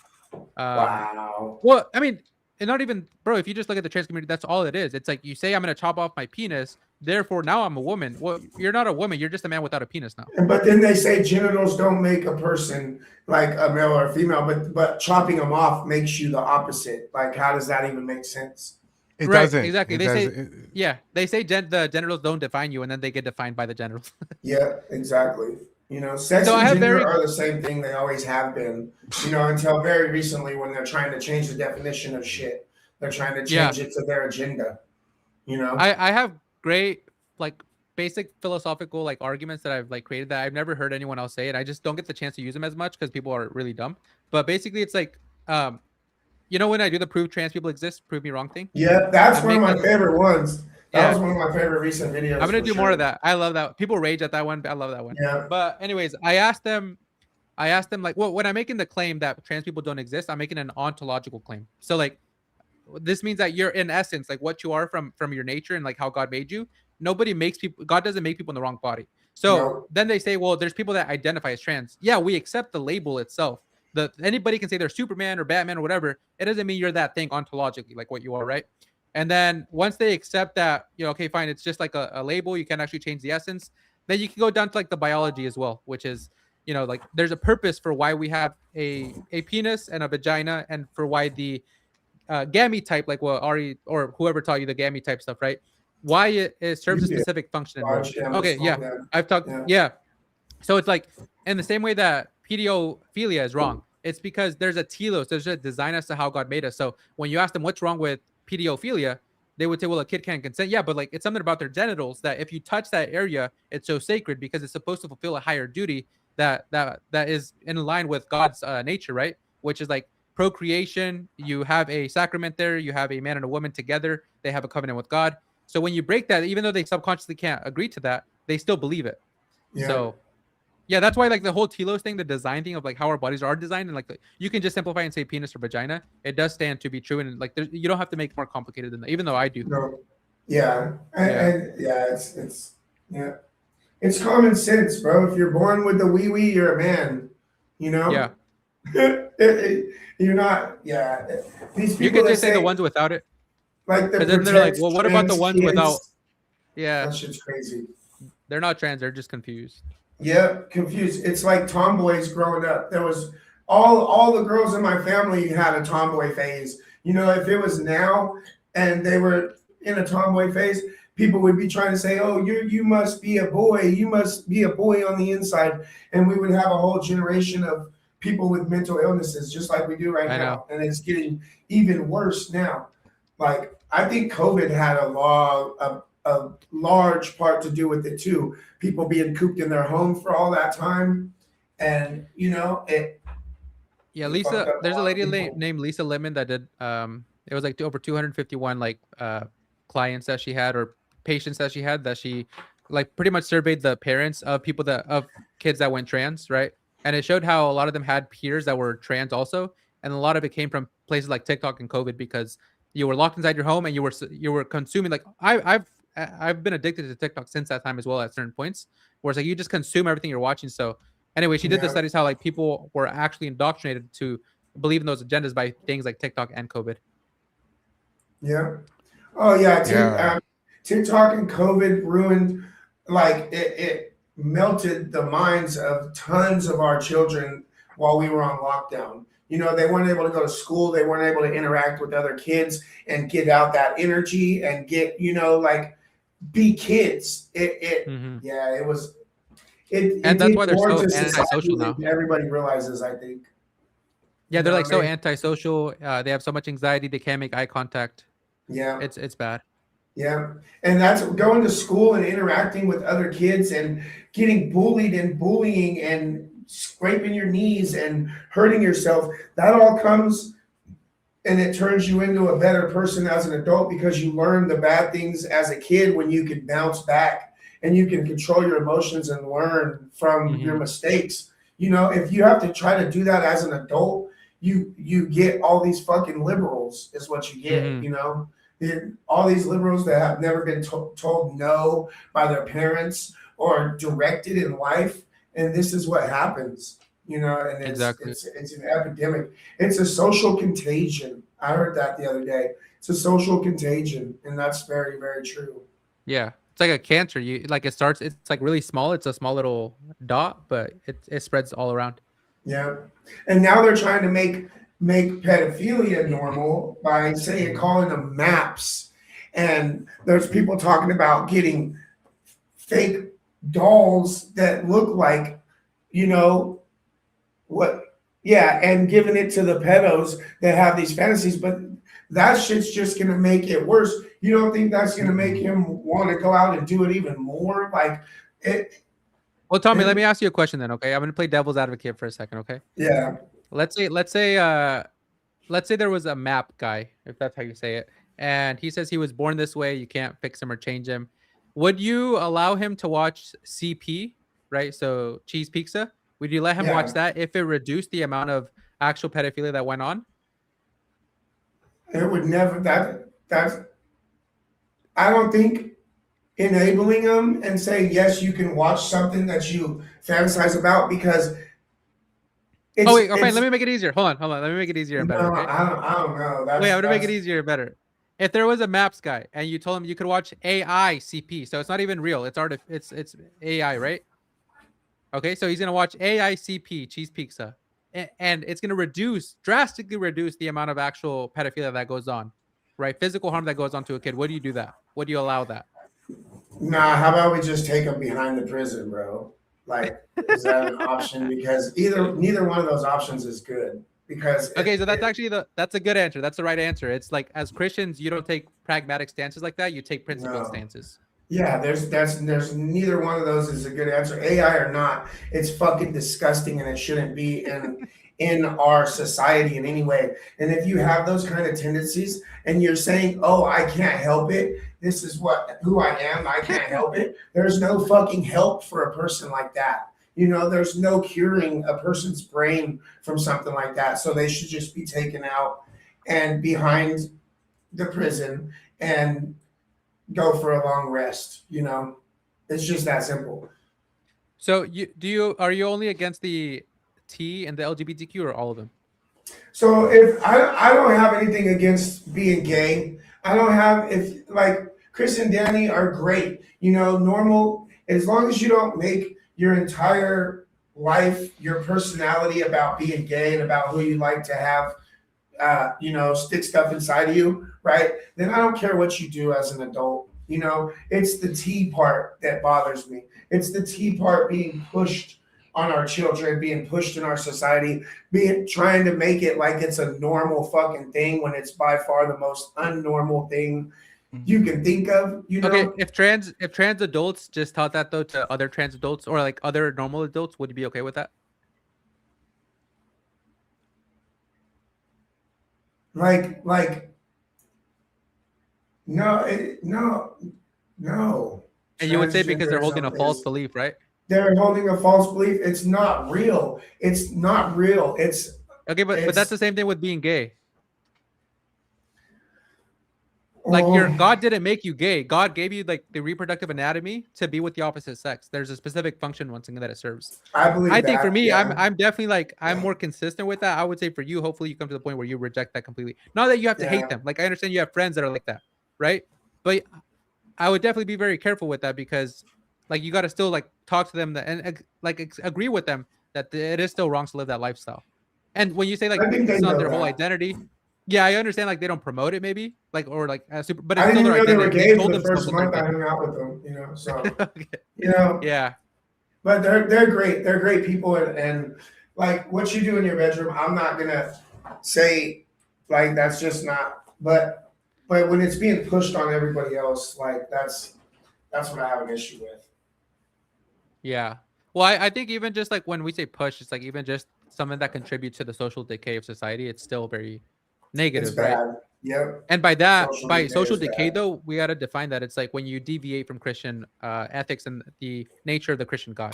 Wow. Well, I mean, and not even, bro, if you just look at the trans community, that's all it is. It's like you say I'm gonna chop off my penis, therefore now I'm a woman. Well, you're not a woman, you're just a man without a penis now. But then they say genitals don't make a person like a male or a female, but chopping them off makes you the opposite. Like, how does that even make sense? It doesn't. Exactly. They say the genitals don't define you, and then they get defined by the genitals. Yeah, exactly. Sex So I and have gender very are the same thing. They always have been, until very recently when they're trying to change the definition of shit. They're trying to yeah. change it to their agenda, I have great like basic philosophical like arguments that I've like created that I've never heard anyone else say, and I just don't get the chance to use them as much because people are really dumb. But basically, it's like when I do the prove trans people exist, prove me wrong thing. Yeah, that's I'm one of my making favorite ones. That yeah. was one of my favorite recent videos. I'm gonna for do sure. more of that. I love that. People rage at that one. But I love that one. Yeah. But anyways, I asked them like, well, when I'm making the claim that trans people don't exist, I'm making an ontological claim. So like, this means that you're in essence like what you are from your nature and like how God made you. Nobody makes people. God doesn't make people in the wrong body. So No. then they say, well, there's people that identify as trans. Yeah, we accept the label itself. Anybody can say they're Superman or Batman or whatever. It doesn't mean you're that thing ontologically, like what you are, right? And then once they accept that, okay, fine, it's just like a label. You can't actually change the essence. Then you can go down to like the biology as well, which is, like there's a purpose for why we have a penis and a vagina, and for why the gamete type, like what Ari or whoever taught you the gamete type stuff, right? Why it serves a specific function. Okay, yeah, I've talked. Yeah. So it's like in the same way that pedophilia is wrong. It's because there's a telos, there's a design as to how God made us. So when you ask them what's wrong with pedophilia, they would say, well, a kid can't consent. Yeah, but like it's something about their genitals that if you touch that area, it's so sacred because it's supposed to fulfill a higher duty that is in line with God's nature, right? Which is like procreation. You have a sacrament there. You have a man and a woman together. They have a covenant with God. So when you break that, even though they subconsciously can't agree to that, they still believe it. Yeah. So yeah, that's why like the whole telos thing, the design thing of like how our bodies are designed, and like you can just simplify and say penis or vagina. It does stand to be true, and like you don't have to make it more complicated than that, even though I do. No. Yeah. And it's common sense, bro. If you're born with the wee, you're a man. Yeah. You're not. Yeah. These people You could just say the say, ones without it. like, But then they're like, well, what about the ones kids? without? Yeah. That shit's crazy. They're not trans. They're just confused. Yeah, confused. It's like tomboys growing up. There was all the girls in my family had a tomboy phase. If it was now and they were in a tomboy phase, people would be trying to say, "Oh, you must be a boy. You must be a boy on the inside," and we would have a whole generation of people with mental illnesses, just like we do right now. And it's getting even worse now. Like I think COVID had a large part to do with it too. People being cooped in their home for all that time, and it. Yeah, Lisa. There's a lady named Lisa Littman that did. It was like over 251 like clients that she had or patients that she had that she like pretty much surveyed the parents of kids that went trans, right? And it showed how a lot of them had peers that were trans also, and a lot of it came from places like TikTok and COVID because you were locked inside your home and you were consuming like I've been addicted to TikTok since that time as well at certain points where it's like you just consume everything you're watching. So anyway, she did the studies how like people were actually indoctrinated to believe in those agendas by things like TikTok and COVID. Yeah. Oh yeah. TikTok and COVID ruined, like it melted the minds of tons of our children while we were on lockdown. They weren't able to go to school. They weren't able to interact with other kids and get out that energy and get, like be kids. It was. And that's why they're so antisocial now. Everybody realizes, I think. Yeah, they're like so antisocial. They have so much anxiety. They can't make eye contact. Yeah. It's bad. Yeah. And that's going to school and interacting with other kids and getting bullied and bullying and scraping your knees and hurting yourself. That all comes and it turns you into a better person as an adult because you learn the bad things as a kid when you can bounce back and you can control your emotions and learn from your mistakes. If you have to try to do that as an adult, you get all these fucking liberals is what you get, all these liberals that have never been told no by their parents or directed in life. And this is what happens, and it's an epidemic. It's a social contagion. I heard that the other day. It's a social contagion, and that's very, very true. Yeah, it's like a cancer. It's like really small. It's a small little dot, but it spreads all around. Yeah, and now they're trying to make pedophilia normal by calling them maps, and there's people talking about getting fake dolls that look like you know, what, yeah, and giving it to the pedos that have these fantasies, but that shit's just gonna make it worse. You don't think that's gonna make him want to go out and do it even more? Like it. Well, Tommy, let me ask you a question then, okay? I'm gonna play devil's advocate for a second, okay? Yeah. Let's say there was a map guy, if that's how you say it, and he says he was born this way, you can't fix him or change him. Would you allow him to watch CP, right? So Cheese Pizza? Would you let him watch that if it reduced the amount of actual pedophilia that went on? It would never, that's, I don't think enabling them and saying, yes, you can watch something that you fantasize about, because it's, oh, wait, okay, let me make it easier. Hold on. Let me make it easier and better. No, Okay? I don't know. Wait, I'm gonna make it easier and better. If there was a maps guy and you told him you could watch AI CP, so it's not even real, it's it's AI, right? Okay, so he's gonna watch AI CP Cheese Pizza, and it's gonna drastically reduce the amount of actual pedophilia that goes on, right? Physical harm that goes on to a kid. Would you do that? Would you allow that? Nah, how about we just take them behind the prison, bro? Like, is that an option? Because neither one of those options is good. Because okay, so that's actually that's a good answer. That's the right answer. It's like, as Christians, you don't take pragmatic stances like that. You take principled stances. Yeah, there's neither one of those is a good answer. AI or not, it's fucking disgusting, and it shouldn't be in our society in any way. And if you have those kind of tendencies and you're saying, oh, I can't help it, this is who I am, I can't help it, there's no fucking help for a person like that. You know, there's no curing a person's brain from something like that. So they should just be taken out and behind the prison and go for a long rest. You know, it's just that simple. So are you only against the T and the LGBTQ, or all of them? So if I don't have anything against being gay. I don't have, if like Chris and Danny are great, you know, normal, as long as you don't make your entire life, your personality about being gay and about who you like to have, you know, stick stuff inside of you, right? Then I don't care what you do as an adult. You know, it's the T part that bothers me. It's the T part being pushed on our children, being pushed in our society, trying to make it like it's a normal fucking thing when it's by far the most unnormal thing you can think of. You know? Okay, if trans adults just taught that though to other trans adults or like other normal adults, would you be okay with that? Like no. And you would say because they're holding a false belief, right? They're holding a false belief. It's not real. It's not real. It's okay, but that's the same thing with being gay. Like God didn't make you gay. God gave you like the reproductive anatomy to be with the opposite sex. There's a specific function once again that it serves. I believe. I think for me, yeah. I'm definitely like I'm more consistent with that. I would say for you, hopefully you come to the point where you reject that completely. Not that you have to hate them. Like I understand you have friends that are like that, right? But I would definitely be very careful with that because like you got to still like talk to them and like agree with them that it is still wrong to live that lifestyle. And when you say like it's not their whole identity. Yeah, I understand. Like they don't promote it, maybe like or like super. But it's I didn't still know their they were identity. gay for the first month I hung out with them. You know, so okay. You know, yeah. But they're great. They're great people, and like what you do in your bedroom, I'm not gonna say like that's just not. But when it's being pushed on everybody else, like that's what I have an issue with. Yeah. Well, I think even just like when we say push, it's like even just something that contributes to the social decay of society. It's still very negative, it's bad. Right? Yep. And by that, social decay, though, we got to define that. It's like when you deviate from Christian ethics and the nature of the Christian God.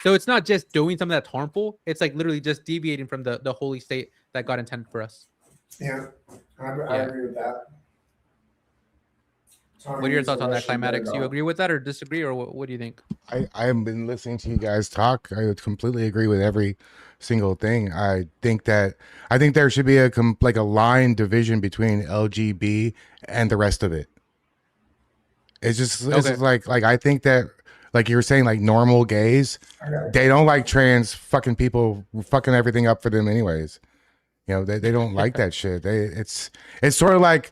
So it's not just doing something that's harmful. It's like literally just deviating from the holy state that God intended for us. Yeah, I agree with that. What are your thoughts on that, Climatics? You agree with that or disagree, or what do you think? I have been listening to you guys talk. I would completely agree with every single thing. I think there should be a line division between LGB and the rest of it. It's just like I think that like you were saying, like normal gays, they don't like trans fucking people fucking everything up for them anyways. You know, they don't like that shit. It's sort of like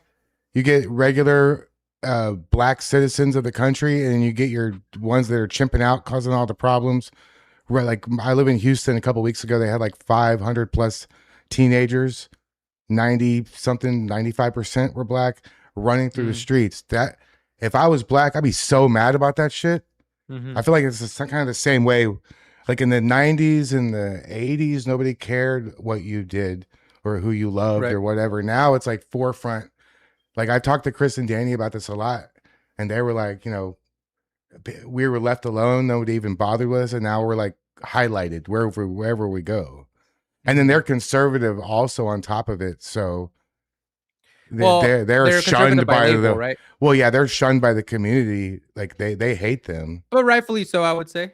you get regular black citizens of the country and you get your ones that are chimping out causing all the problems like I live in Houston. A couple weeks ago, they had like 500 plus teenagers, 90 something, 95% were black, running through the streets. That if I was black, I'd be so mad about that shit. I feel like it's kind of the same way. Like in the 90s and the 80s, nobody cared what you did or who you loved or whatever. Now it's like forefront. Like I talked to Chris and Danny about this a lot, and they were like, you know, we were left alone. Nobody even bothered with us, and now we're like highlighted wherever we go. And then they're conservative also on top of it, so they're shunned by label, the right. Well, yeah, they're shunned by the community. Like they hate them, but rightfully so, I would say,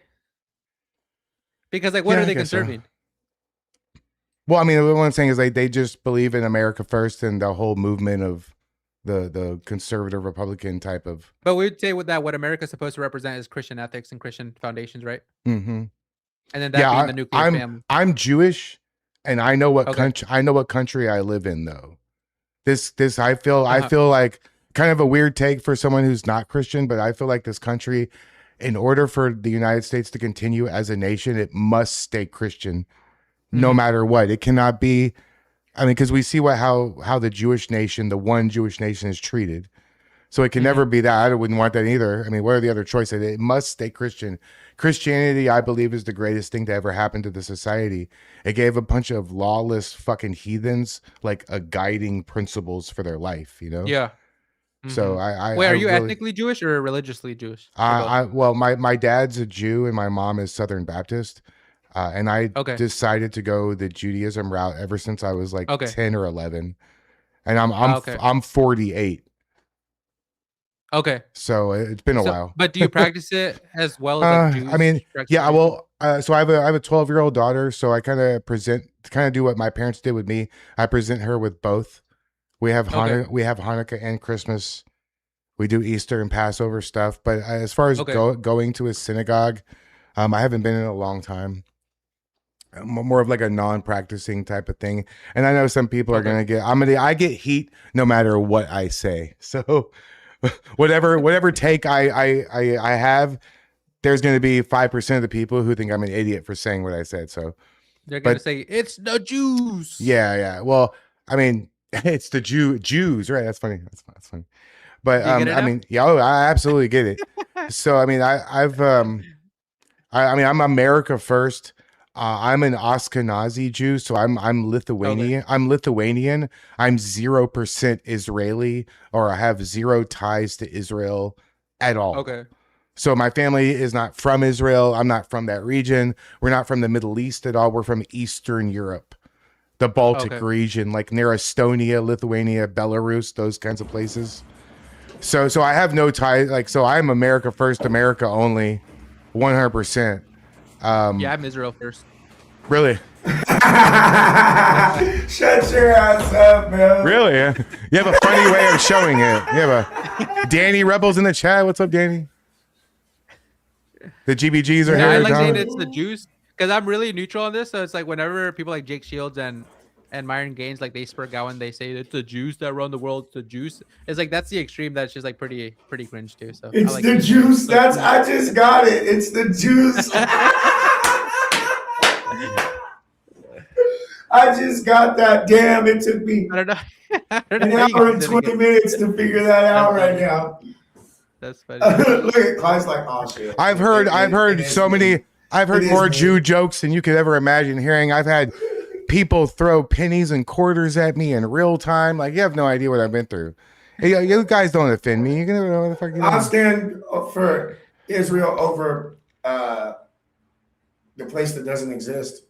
because like what are they conserving? So. Well, I mean, what I'm saying is they just believe in America first and the whole movement of the conservative Republican type of. But we'd say with that, what America's supposed to represent is Christian ethics and Christian foundations, right? Mm-hmm. And then that being the nuclear family. I'm Jewish, and I know what country I live in, though. This I feel like kind of a weird take for someone who's not Christian, but I feel like this country, in order for the United States to continue as a nation, it must stay Christian, no matter what. It cannot be. I mean, because we see how the Jewish nation, the one Jewish nation, is treated. So it can never be that. I wouldn't want that either. I mean, what are the other choices? It must stay Christian. Christianity, I believe, is the greatest thing to ever happen to the society. It gave a bunch of lawless fucking heathens like a guiding principles for their life, you know? Yeah. So I wait, are you really, ethnically Jewish or religiously Jewish? Well, my dad's a Jew and my mom is Southern Baptist. And I decided to go the Judaism route ever since I was like 10 or 11. And I'm 48. Okay. So it's been a while. But do you practice it as well as like Jews? I mean, yeah, well, so I have a 12-year-old daughter, so I kind of do what my parents did with me. I present her with both. We have Hanukkah and Christmas. We do Easter and Passover stuff, but as far as going to a synagogue, I haven't been in a long time. More of like a non-practicing type of thing. And I know some people are gonna get I get heat no matter what I say. So whatever take I have, there's gonna be 5% of the people who think I'm an idiot for saying what I said. So they're gonna say it's the Jews. Yeah. Well, I mean, it's the Jews, right? That's funny. That's funny. But I mean, yeah, I absolutely get it. So I mean, I'm America first. I'm an Ashkenazi Jew, so I'm Lithuanian. I'm Lithuanian. I'm 0% Israeli, or I have zero ties to Israel at all. Okay. So my family is not from Israel. I'm not from that region. We're not from the Middle East at all. We're from Eastern Europe, the Baltic region, like near Estonia, Lithuania, Belarus, those kinds of places. So I have no tie. Like, so I'm America first, America only, 100%. Yeah, I'm Israel first. Really? Shut your ass up, man. Really? You have a funny way of showing it. You have a Danny Rebels in the chat. What's up, Danny? The GBGs are here. I like saying it's the Jews because I'm really neutral on this. So it's like whenever people like Jake Shields and Myron Gaines, like they spur Gowan, they say it's the Jews that run the world. It's the Jews. It's like that's the extreme. That's just like pretty cringe too. So it's like the Jews. That's I just got it. It's the Jews. I just got that. Damn, it took me an hour and 20 minutes to figure that out right now. That's funny. Look at Clyde's like, oh shit. I've heard more Jew jokes than you could ever imagine hearing. I've had people throw pennies and quarters at me in real time. Like, you have no idea what I've been through. Hey, you guys don't offend me. You can know what the fuck you I'll stand for Israel over the place that doesn't exist.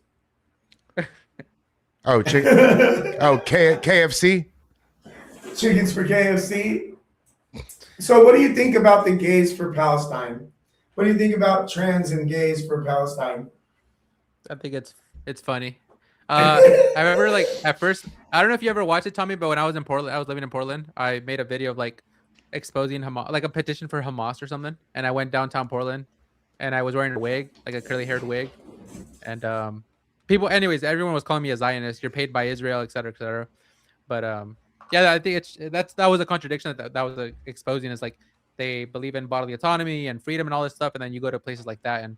Oh, KFC? Chickens for KFC. So what do you think about the gays for Palestine? What do you think about trans and gays for Palestine? I think it's funny. I remember like at first, I don't know if you ever watched it, Tommy, but when I was in Portland, I was living in Portland. I made a video of like exposing Hamas, like a petition for Hamas or something. And I went downtown Portland and I was wearing a wig, like a curly haired wig. And everyone was calling me a Zionist. You're paid by Israel, et cetera, et cetera. But yeah, I think that was a contradiction that was exposing. Is like they believe in bodily autonomy and freedom and all this stuff, and then you go to places like that, and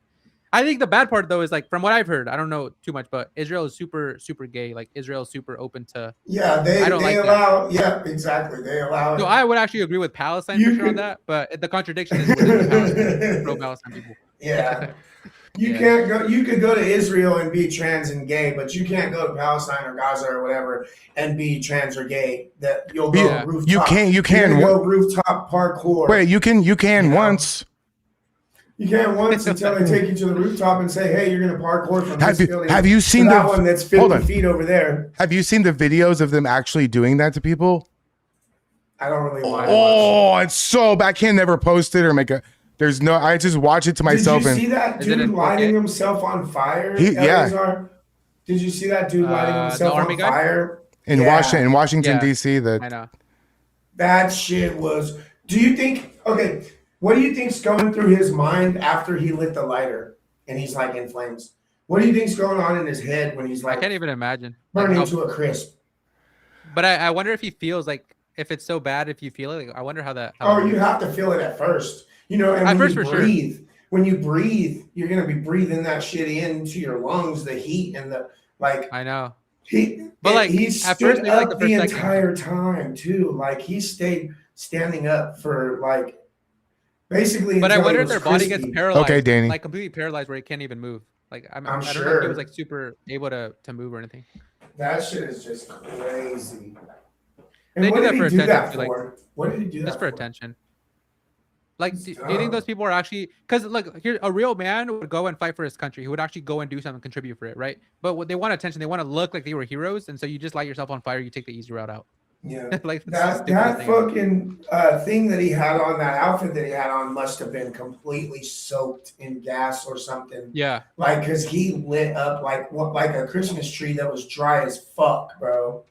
I think the bad part though is like from what I've heard, I don't know too much, but Israel is super gay. Like Israel is super open to. Yeah, I don't they like allow. That. Yeah, exactly. They allow So it. I would actually agree with Palestine for sure on that, but the contradiction is within the Palestine, pro-Palestine people. Yeah. You can't go. You could go to Israel and be trans and gay, but you can't go to Palestine or Gaza or whatever and be trans or gay. That you'll go rooftop. You can go rooftop parkour. Wait, you can once. You can't once until they take you to the rooftop and say, "Hey, you're going to parkour from this building." Have you seen that one that's 50 feet over there? Have you seen the videos of them actually doing that to people? I don't really want to watch. It's so bad. I can never post it or make a. There's no. I just watch it to myself. Did you see that dude lighting himself on fire? Yeah. Did you see that dude lighting himself on fire? In Washington D.C. I know. That shit was. Do you think? Okay, what do you think's going through his mind after he lit the lighter and he's like in flames? What do you think's going on in his head when he's like? I can't even imagine. Burning to a crisp. But I wonder if he feels like if it's so bad if you feel it. Like, I wonder how that. You have to feel it at first. You know, and when you breathe, when you breathe, you're gonna be breathing that shit into your lungs, the heat and the like. I know. He stood up the entire time too. Like he stayed standing up for like basically. But I wonder if their body gets paralyzed. Okay, Danny. Like completely paralyzed where it can't even move. Like I don't know if he was like super able to move or anything. That shit is just crazy. And they do that for attention. Like, what did he do that just for attention? Like, do you think those people are actually? Because look, here a real man would go and fight for his country. He would actually go and do something, contribute for it, right? But what they want attention. They want to look like they were heroes, and so you just light yourself on fire. You take the easy route out. Yeah, like that fucking thing that he had on, that outfit that he had on, must have been completely soaked in gas or something. Yeah, like because he lit up like a Christmas tree that was dry as fuck, bro.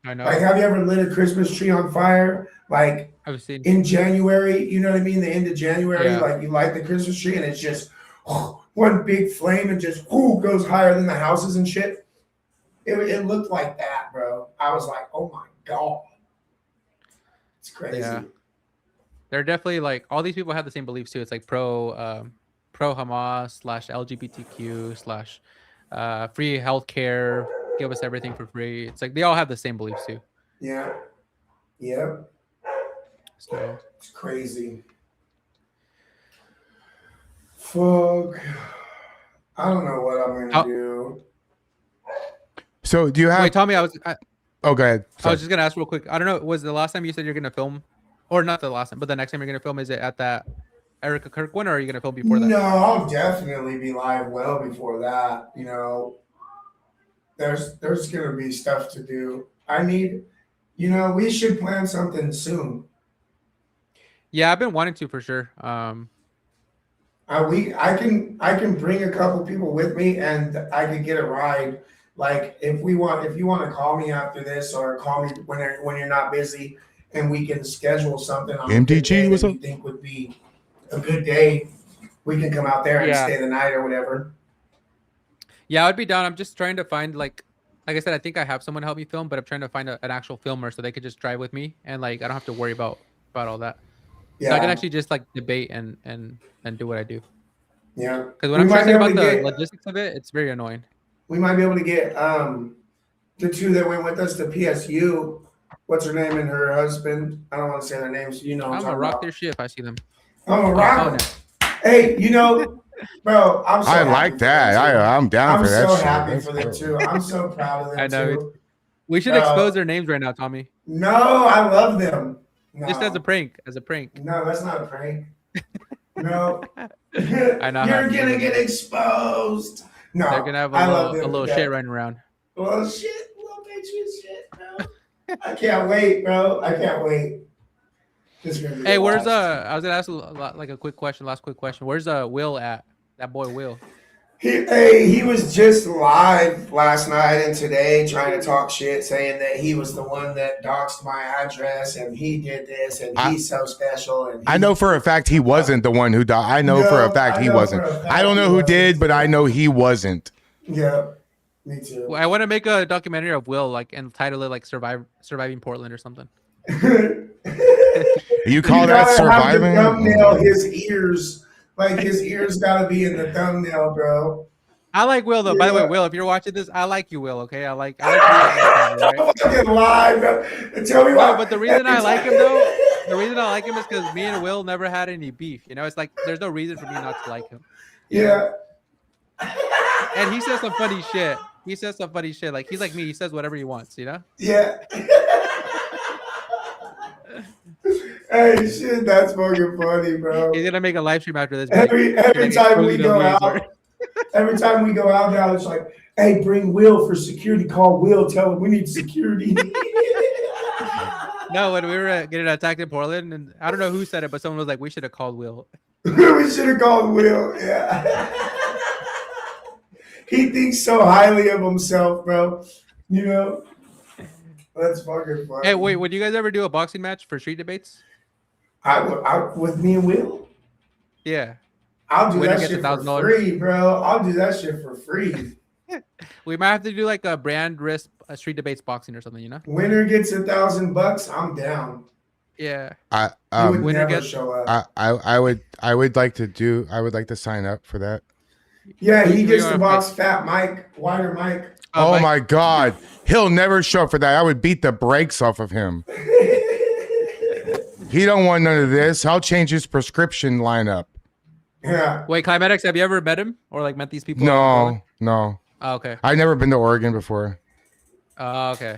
I know. Like, have you ever lit a Christmas tree on fire? Like, I've seen in January, you know what I mean? The end of January, like you light the Christmas tree and it's just one big flame and just goes higher than the houses and shit. It looked like that, bro. I was like, oh my God. It's crazy. Yeah. They're definitely like, all these people have the same beliefs too. It's like pro Hamas / LGBTQ / free healthcare, give us everything for free. It's like they all have the same beliefs too. Yeah. Yep. So it's crazy. Fuck. I don't know what I'm gonna do. So do you have? Wait, Tommy. Go ahead. I was just gonna ask real quick. I don't know. Was the last time you said you're gonna film, or not the last time, but the next time you're gonna film, is it at that Erica Kirk one, or are you gonna film before that? No, I'll definitely be live well before that. You know, there's gonna be stuff to do. We should plan something soon. Yeah, I've been wanting to for sure. I can bring a couple people with me and I could get a ride. Like if you want to call me after this or call me when you're not busy and we can schedule something on MDG what you think would be a good day. We can come out there and stay the night or whatever. Yeah, I'd be down. I'm just trying to find like I said, I think I have someone help me film, but I'm trying to find an actual filmer so they could just drive with me and like I don't have to worry about all that. Yeah, so I can actually just like debate and do what I do. Yeah, because when I'm trying to think about the logistics of it, it's very annoying. We might be able to get the two that went with us to PSU. What's her name and her husband? I don't want to say their names. You know, I'm gonna rock their shit if I see them. I'm gonna rock them. Hey, bro, I'm so I like that. I'm down for that. I'm so happy for them too. I'm so proud of them. I know. Too. We should expose their names right now, Tommy. No, I love them. No. Just as a prank. No, that's not a prank. No. I know. You're gonna get exposed. No, they're gonna have a little shit running around. Little bitches shit, bro. I can't wait, bro. I can't wait. Hey, where's I was gonna ask like a quick question, last quick question. Where's Will at? That boy Will. He was just live last night and today trying to talk shit, saying that he was the one that doxed my address and he did this and he's so special. And I know for a fact he wasn't the one who doxed. I know for a fact he wasn't. I don't know who did, but I know he wasn't. Yeah, me too. Well, I want to make a documentary of Will, like, and title it like "Surviving Portland" or something. You call that surviving? Thumbnail his ears. Like his ears gotta be in the thumbnail, bro. I like Will though. By the way, Yeah. Will, if you're watching this, I like you, Will. Okay, I like. Right? Don't fucking lie, bro. Tell me why. No, but the reason I like him though, the reason I like him is because me and Will never had any beef. You know, it's like there's no reason for me not to like him. Yeah. And he says some funny shit. He says some funny shit. Like he's like me. He says whatever he wants. You know. Yeah. Hey, shit, that's fucking funny, bro. He's gonna make a live stream after this. Every time we go out, every time we go out now, it's like, hey, bring Will for security. Call Will. Tell him we need security. No, when we were getting attacked in Portland, and I don't know who said it, but someone was like, "We should have called Will." We should have called Will. Yeah. He thinks so highly of himself, bro. You know, that's fucking funny. Hey, wait, would you guys ever do a boxing match for street debates? I with me and Will. Yeah. I'll do Winner that gets shit for $1,000. free, bro. I'll do that shit for free. We might have to do like a brand risk street debates boxing or something, you know? Winner gets $1,000. I'm down. Yeah. I You would winner never gets- show up. I would like to sign up for that. Yeah, he Who gets you to wanna box Fat Mike, Wider Mike. Oh Mike- my God, he'll never show up for that. I would beat the brakes off of him. He don't want none of this. I'll change his prescription lineup. Yeah. Wait, Climatics, have you ever met him or like met these people? No. Oh, okay. I've never been to Oregon before. Oh, okay.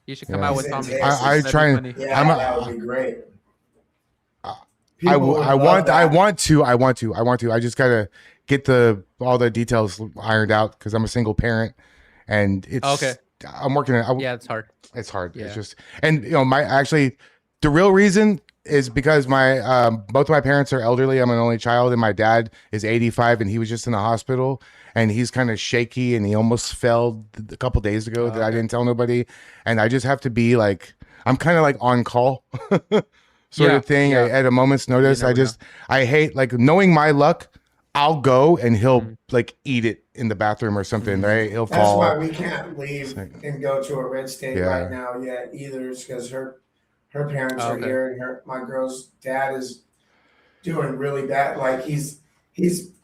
You should come Yeah. out with He's in Tommy. Texas. I try and Funny. Yeah, that would be great. I People would love want that. to. I just gotta get all the details ironed out because I'm a single parent, and it's Okay. I'm working. Yeah, it's hard. It's hard. Yeah. It's just, and the real reason is because my both of my parents are elderly. I'm an only child, and my dad is 85, and he was just in the hospital, and he's kind of shaky, and he almost fell a couple days ago that I didn't tell nobody, and I just have to be like, I'm kind of like on call. Sort of thing at a moment's notice. I hate like knowing my luck. I'll go and he'll like eat it in the bathroom or something, right? He'll That's fall. why we can't leave and go to a red state Yeah. right now yet either. It's because her parents are here, and my girl's dad is doing really bad. Like he's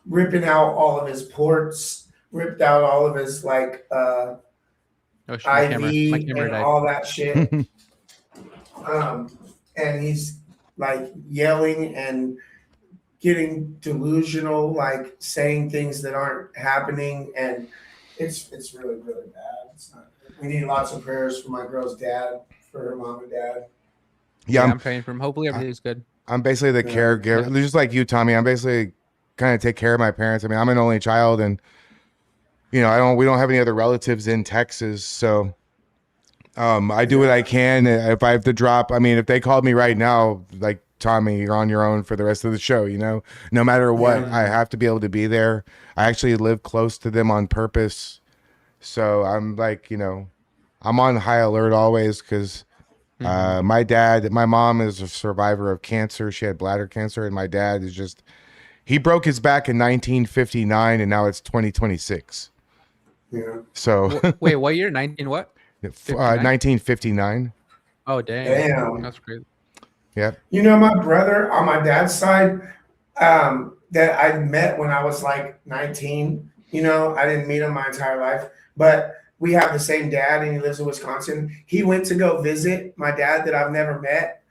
ripping out all of his ports, ripped out all of his like Oh, shit, my IV camera and died. all that shit. And he's like yelling and getting delusional, like saying things that aren't happening, and it's really really bad. It's not. We need lots of prayers for my girl's dad, for her mom and dad. Yeah, I'm praying for him. Hopefully everything's good. I'm basically the caregiver, just like you, Tommy. I'm basically kind of take care of my parents. I mean, I'm an only child, and we don't have any other relatives in Texas, so I do what I can. If I have to drop, I mean, if they called me right now, like Tommy, you're on your own for the rest of the show. No matter what, I have to be able to be there. I actually live close to them on purpose, so I'm like, I'm on high alert always because. My mom is a survivor of cancer. She had bladder cancer, and my dad he broke his back in 1959, and now it's 2026. Yeah. So Wait, what year? 19 what? 1959. Oh, damn. Damn. That's crazy. Yeah. My brother on my dad's side, that I met when I was like 19. I didn't meet him my entire life, but we have the same dad, and he lives in Wisconsin. He went to go visit my dad that I've never met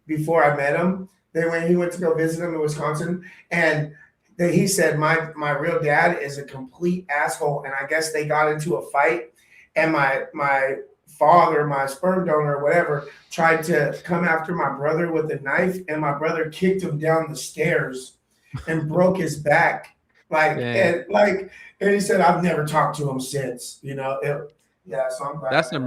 before I met him. Then when he went to go visit him in Wisconsin, and then he said, my real dad is a complete asshole. And I guess they got into a fight, and my father, my sperm donor or whatever, tried to come after my brother with a knife, and my brother kicked him down the stairs and broke his back. And he said, I've never talked to him since, So I'm glad. That's some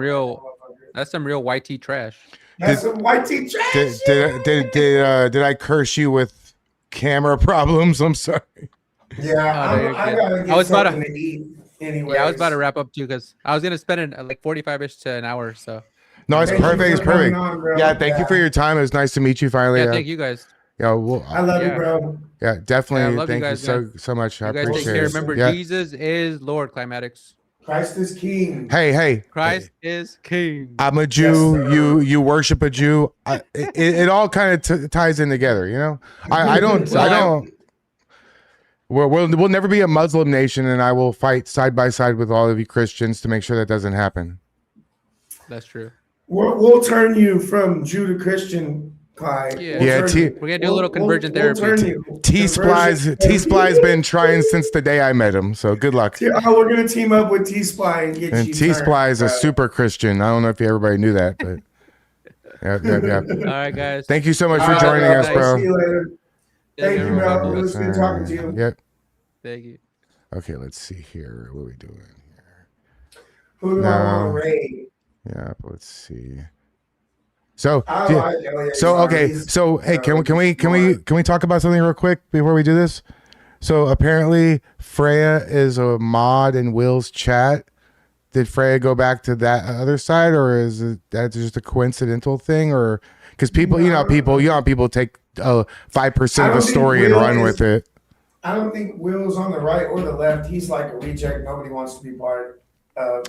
real YT trash. That's some YT trash. Did I curse you with camera problems? I'm sorry. Yeah, Oh, no, I gotta I get was about something to eat anyway. Yeah, I was about to wrap up too because I was gonna spend it like 45ish to an hour. So No, it's Thank you perfect. It's for coming perfect. on, bro. Yeah, thank you for your time. It was nice to meet you finally. yeah, thank you guys. Yeah, well, I love you, Yeah. bro. yeah, definitely. Yeah, I love you thank you guys, so much. I You guys take appreciate care. it. Remember, Yeah. Jesus is Lord. Climatics. Christ is king. Hey. Christ is king. I'm a Jew. Yes, you worship a Jew. It all kind of ties in together, you know. I don't. We'll never be a Muslim nation, and I will fight side by side with all of you Christians to make sure that doesn't happen. That's true. We'll turn you from Jew to Christian, Clyde. Yeah. Yeah, We're gonna do a little convergent therapy. T-Sply's been trying since the day I met him. So good luck. Oh, we're gonna team up with T-Sply and get And you. T-Sply is a super Christian. I don't know if everybody knew that, but yeah. All right, guys. Thank you so much for All right, joining us, See bro. you later. Thank you, bro. It was good talking to you. Yep. Thank you. Okay, let's see here. What are we doing here? Who do I want to raid? Yeah, let's see. So, I like Eleazar. so okay. So, hey, can we talk about something real quick before we do this? So, apparently, Freya is a mod in Will's chat. Did Freya go back to that other side, or is that just a coincidental thing, or because people, people take 5% of the story and run with it. I don't think Will's on the right or the left. He's like a reject. Nobody wants to be part of,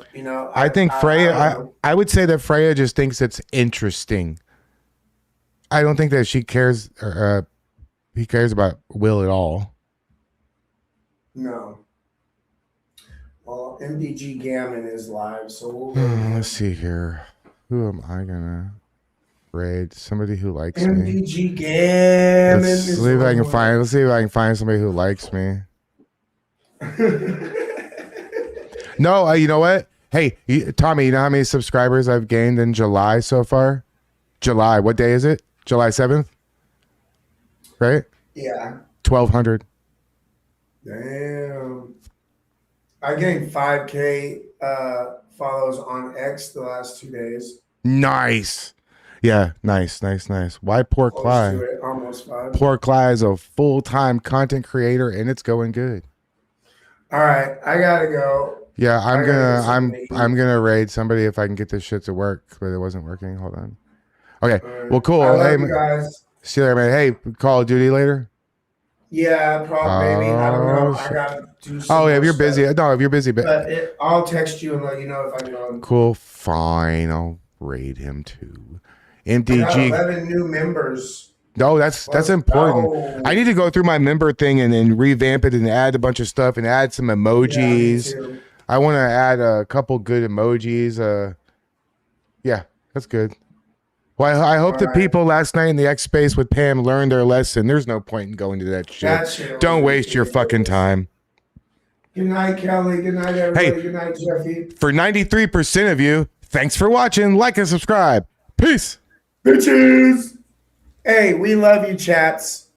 I think Freya, I would say that Freya just thinks it's interesting. I don't think that she cares, or he cares about Will at all. No. Well, MDG Gammon is live, so we'll Let's see here. Who am I gonna raid? Somebody who likes me. MDG Gammon. Let's see if I can find. Let's see if I can find somebody who likes me. No, you know what? Hey, Tommy, you know how many subscribers I've gained in July so far? July. What day is it? July 7th. Right? Yeah. 1,200. Damn. I gained 5K follows on X the last 2 days. Nice. Yeah, nice. Why poor Close Clyde? to it, almost 5. Poor Clyde is a full-time content creator, and it's going good. All right, I gotta go. Yeah, I'm gonna raid somebody if I can get this shit to work, but it wasn't working. Hold on. Okay, well, cool. I love Hey, you guys. see you later, man. Hey, Call of Duty later. Yeah, probably. Maybe. I don't know. I gotta do. Oh yeah, if you're busy. No, if you're busy, but I'll text you and let you know if I get on. cool. Fine, I'll raid him too. I got MDG. 11 new members. No, that's important. go. I need to go through my member thing and then revamp it and add a bunch of stuff and add some emojis. Yeah, me too. I want to add a couple good emojis. Yeah, that's good. Well, I hope the people last night in the X space with Pam learned their lesson. There's no point in going to that shit. That shit Don't was waste your fucking time. Good night, Kelly. Good night, everybody. Hey. Good night, Jeffy. For 93% of you, thanks for watching. Like and subscribe. Peace. Bitches. Hey, we love you, chats.